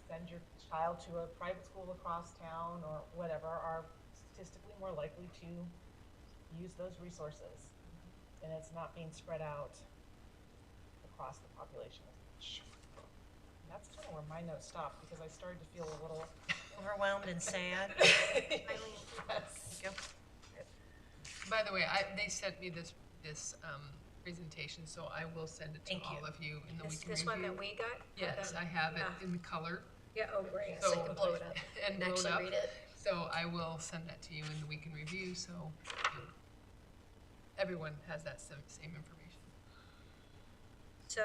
send your child to a private school across town or whatever are statistically more likely to use those resources. And it's not being spread out across the population as much. And that's kind of where my notes stopped because I started to feel a little Overwhelmed and sad. yes. By the way, they sent me this presentation, so I will send it to Thank you. all of you, and then we can This review. one that we got? Yes, I have it in color. Yeah, oh, great. So I can blow it up and blow it actually up. read it. So I will send that to you, and we can review. So everyone has that same information. So,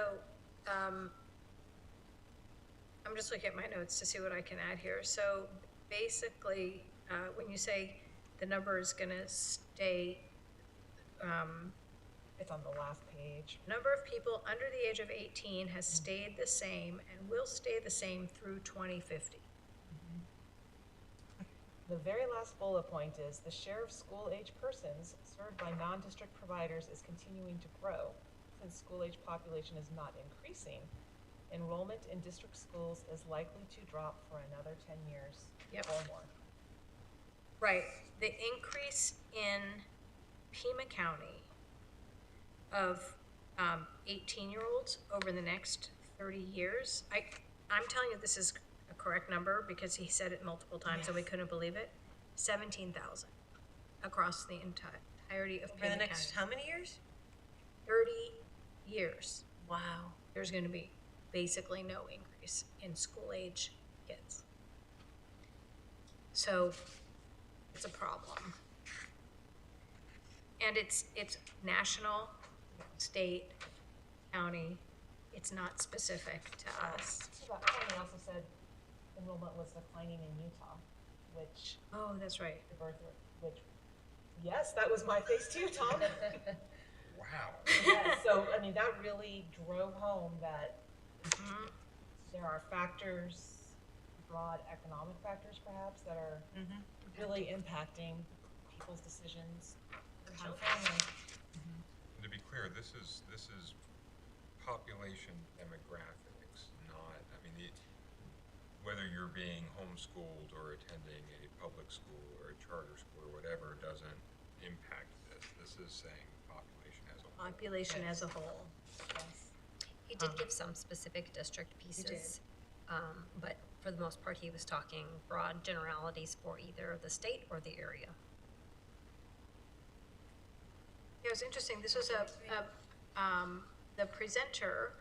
I'm just looking at my notes to see what I can add here. So basically, when you say the number is gonna stay, It's on the last page. number of people under the age of 18 has stayed the same and will stay the same through 2050. The very last bullet point is the share of school-age persons served by non-district providers is continuing to grow. Since school-age population is not increasing, enrollment in district schools is likely to drop for another 10 years Yep. or more. Right, the increase in Pima County of 18-year-olds over the next 30 years, I'm telling you this is a correct number because he said it multiple times and we couldn't believe it, 17,000 across the entirety of For Pima the next, County. how many years? 30 years, Wow. there's gonna be basically no increase in school-age kids. So, it's a problem. And it's national, state, county, it's not specific to us. So that point, he also said enrollment was declining in Utah, which Oh, that's right. the birth rate, which, yes, that was my face too, Tom. Wow. Yes, so, I mean, that really drove home that there are factors, broad economic factors perhaps, that are really impacting people's decisions to have families. And to be clear, this is population demographics, not, I mean, whether you're being homeschooled or attending a public school or a charter school or whatever doesn't impact this. This is saying population as a whole. Population as a whole. He did give some specific district pieces, but for the most part, he was talking broad generalities for either the state or the area. It was interesting, this was the presenter,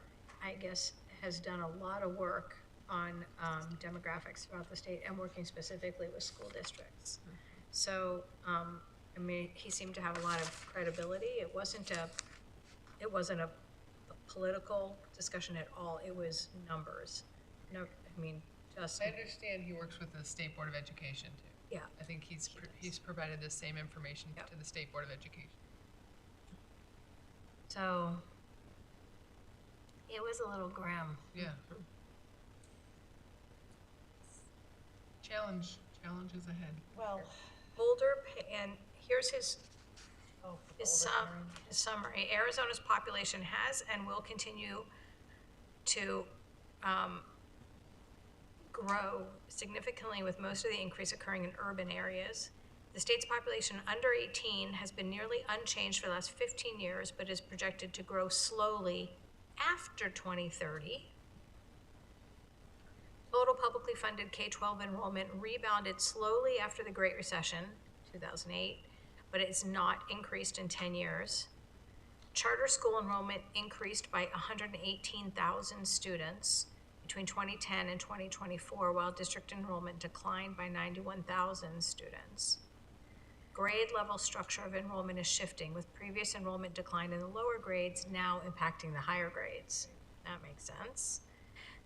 I guess, has done a lot of work on demographics throughout the state and working specifically with school districts. So, I mean, he seemed to have a lot of credibility. It wasn't a political discussion at all. It was numbers. No, I mean, just, I understand he works with the State Board of Education too. yeah. I think he's provided the same information Yep. to the State Board of Education. So, it was a little grim. Yeah. Challenges ahead. Well, And here's his oh, for the His older parents. summary, Arizona's population has and will continue to grow significantly, with most of the increase occurring in urban areas. The state's population under 18 has been nearly unchanged for the last 15 years, but is projected to grow slowly after 2030. Total publicly funded K-12 enrollment rebounded slowly after the Great Recession, 2008, but it's not increased in 10 years. Charter school enrollment increased by 118,000 students between 2010 and 2024, while district enrollment declined by 91,000 students. grade level structure of enrollment is shifting, with previous enrollment decline in the lower grades now impacting the higher grades. That makes sense.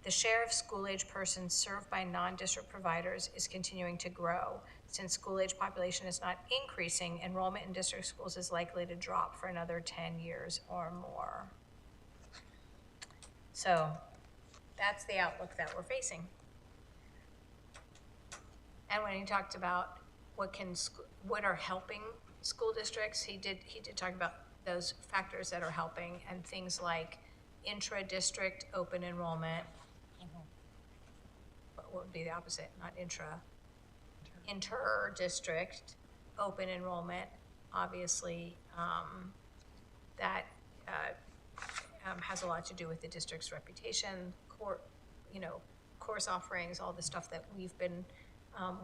The share of school-age persons served by non-district providers is continuing to grow. Since school-age population is not increasing, enrollment in district schools is likely to drop for another 10 years or more. So that's the outlook that we're facing. And when he talked about what are helping school districts, he did talk about those factors that are helping, and things like intra-district open enrollment. What would be the opposite? Not intra. Inter-district open enrollment. Obviously, that has a lot to do with the district's reputation, course offerings, all the stuff that we've been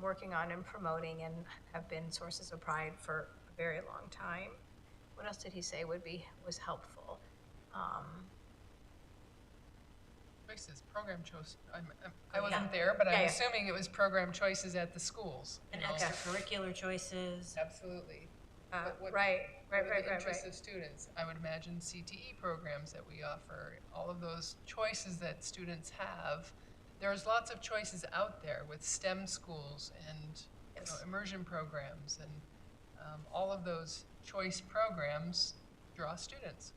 working on and promoting and have been sources of pride for a very long time. What else did he say was helpful? Choices, program choice. I wasn't there, but I'm assuming it was program choices at the schools. And you know? extracurricular choices. Absolutely. What Right. are the interests of students? I would imagine CTE programs that we offer, all of those choices that students have. There's lots of choices out there with STEM schools and immersion programs, and all of those choice programs draw students.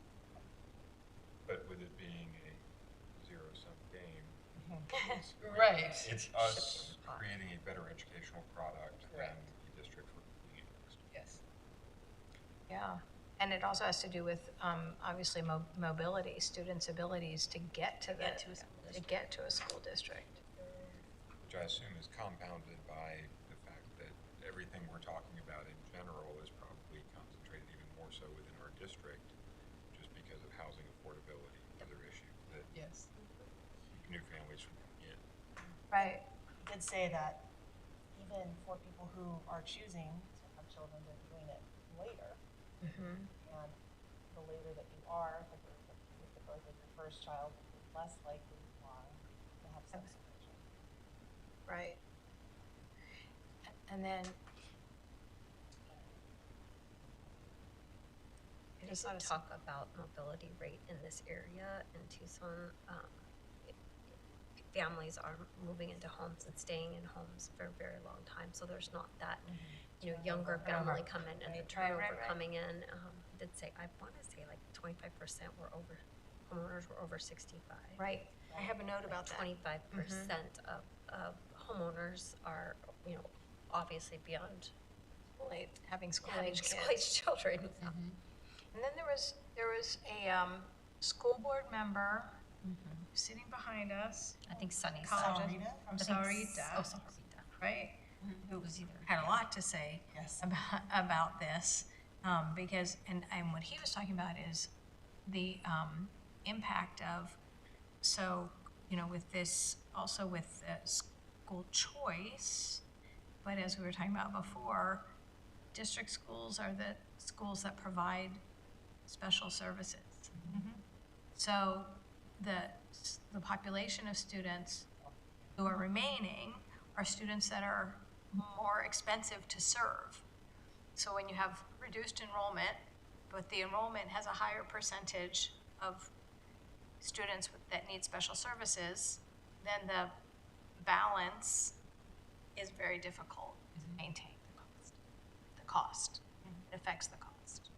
But with it being a zero-sum game, Right. it's us creating a better educational product than the district for next. Yes. Yeah, and it also has to do with, obviously, mobility, students' abilities to get to a school district. Which I assume is compounded by the fact that everything we're talking about in general is probably concentrated even more so within our district, just because of housing affordability, other issues that Yes. keep new families from coming in. Right. He did say that even for people who are choosing to have children, they're doing it later. And the later that you are, with the birth of your first child, the less likely you are to have subsequent children. Right. And then We did talk about mobility rate in this area in Tucson. Families are moving into homes and staying in homes for a very long time, so there's not that, younger family coming in and turnover coming in. I did say, I want to say like 25% homeowners were over 65. right, I have a note about that. 25% of homeowners are, obviously beyond Having having school-age kids. school-age children. And then there was a school board member sitting behind us, I think Sunny. college from I think Sahuarita, Oh, Sahuarita. right? Who was either. Had a lot to say Yes. about this, because, and what he was talking about is the impact of, so, with this, also with school choice, but as we were talking about before, district schools are the schools that provide special services. So the population of students who are remaining are students that are more expensive to serve. So when you have reduced enrollment, but the enrollment has a higher percentage of students that need special services, then the balance is very difficult to maintain the cost. It affects the cost.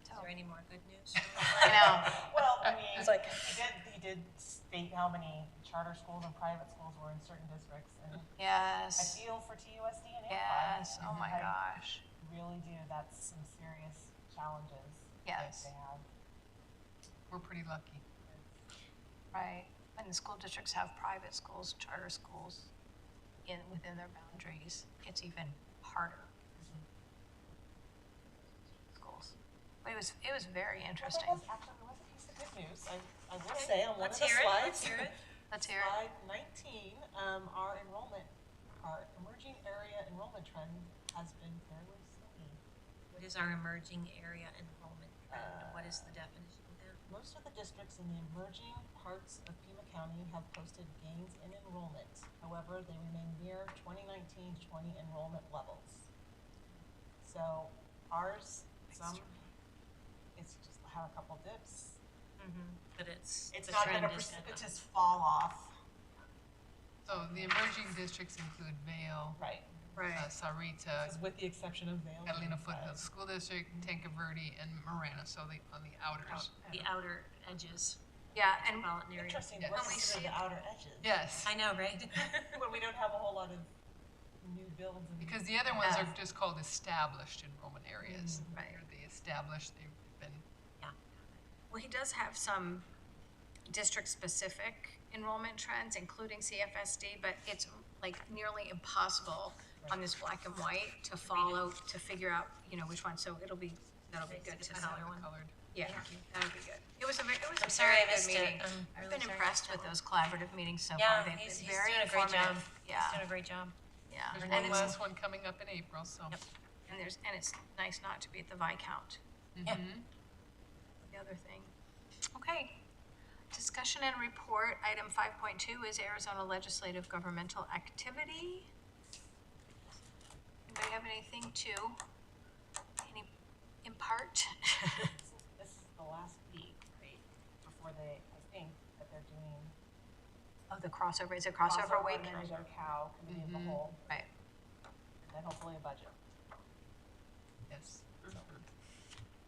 Is there any more good news? I know. Well, I mean, It's like- he did state how many charter schools and private schools were in certain districts, and I Yes, feel for TUSD and Ampi. yes, oh my I gosh, really do. That's some serious challenges yes, they have. We're pretty lucky. right. And the school districts have private schools, charter schools within their boundaries. It's even harder. Schools. But it was very interesting. There was a piece of good news. I will say on one of Let's the hear it, slides. let's hear it. Let's hear it. Slide 19, our emerging area enrollment trend has been fairly steady. What is our emerging area enrollment trend? What is the definition of that? Most of the districts in the emerging parts of Pima County have posted gains in enrollment. However, they remain near 2019-20 enrollment levels. So ours, it's just had a couple dips. But it's It's the not been a trend is precipitous fall off. So the emerging districts include Vale, Right. Sarita, This is with the exception of Vail. Catalina Foothills School District, Tanca Verde, and Marana, so on the outers. the outer edges, Yeah, and metropolitan area. Interesting, Yes. what's When we considered see- the outer edges? Yes, I know, right? When we don't have a whole lot of new builds and. because the other ones are just called established enrollment areas. Right. They're the established, they've been, well, he does have some district-specific enrollment trends, including CFSD, but it's like nearly impossible on this black and white to follow, to figure out, which one, so that'll be good to see. colored. Yeah, that'll be good. It was a very I'm sorry I good missed it. meeting. I'm I've really been sorry I impressed missed with that those collaborative meetings so Yeah, far. They've he's been very doing a great job. informative. He's Yeah, doing a great job. yeah. There's And one it's, last one coming up in April, so. Yep. and it's nice not to be at the Viscount, Yeah. the other thing. Okay. Discussion and report, item 5.2 is Arizona Legislative Governmental Activity. Anybody have anything to impart? This is the last week, right, before they, I think, that they're doing. Oh, the crossover, is it crossover week? And then they go cow, committee of the whole, Right. and then hopefully a budget. Yes.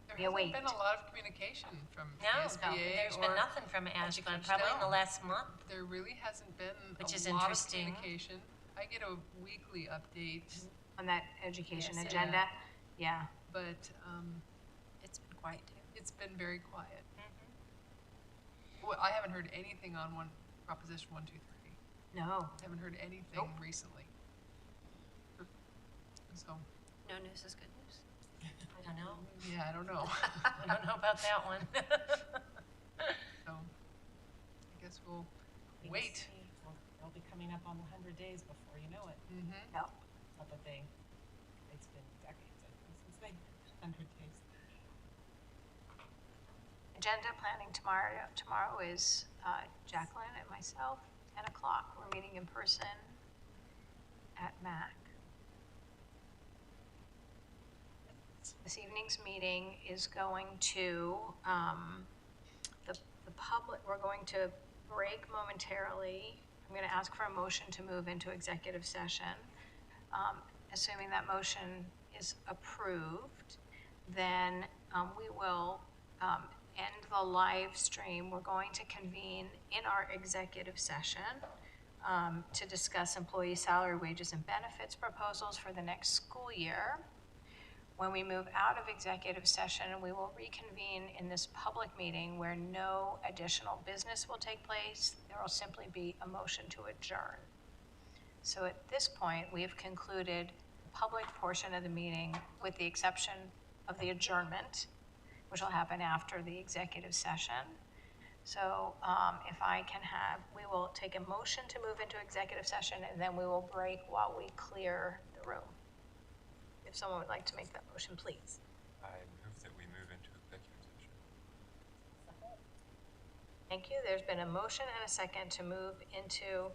There Yeah, hasn't wait. been a lot of communication from No, SBA there's been or, nothing from ASBA, education. probably in the No. last month. there really hasn't been Which is a lot of interesting. communication. I get a weekly update, On that education Yes, agenda? Yeah. but It's been quiet too. it's been very quiet. Well, I haven't heard anything on Proposition 123. No. I haven't heard anything Nope. recently. So, No news is good news. I don't know. yeah, I don't know. I don't know about that one. So, I guess we'll We can wait. see. Well, they'll be coming up on the 100 days before you know it. Mm-hmm. No. Not that it's been decades, I think, since they, 100 days. Agenda planning tomorrow is Jacqueline and myself, 10 o'clock. We're meeting in person at MAC. This evening's meeting is going to, the public, we're going to break momentarily. I'm going to ask for a motion to move into executive session. Assuming that motion is approved, then we will end the live stream. We're going to convene in our executive session to discuss employee salary, wages, and benefits proposals for the next school year. When we move out of executive session, we will reconvene in this public meeting where no additional business will take place. There will simply be a motion to adjourn. So at this point, we have concluded the public portion of the meeting with the exception of the adjournment, which will happen after the executive session. So if I can have, we will take a motion to move into executive session, and then we will break while we clear the room. If someone would like to make that motion, please. I move that we move into executive session. Thank you. There's been a motion and a second to move into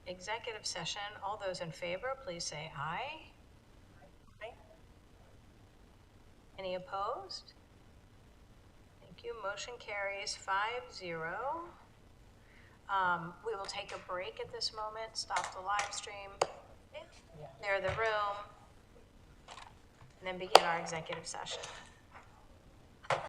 executive session. All those in favor, please say aye. Aye. Any opposed? Thank you. Motion carries 5-0. We will take a break at this moment, stop the live stream, clear the room, and then begin our executive session.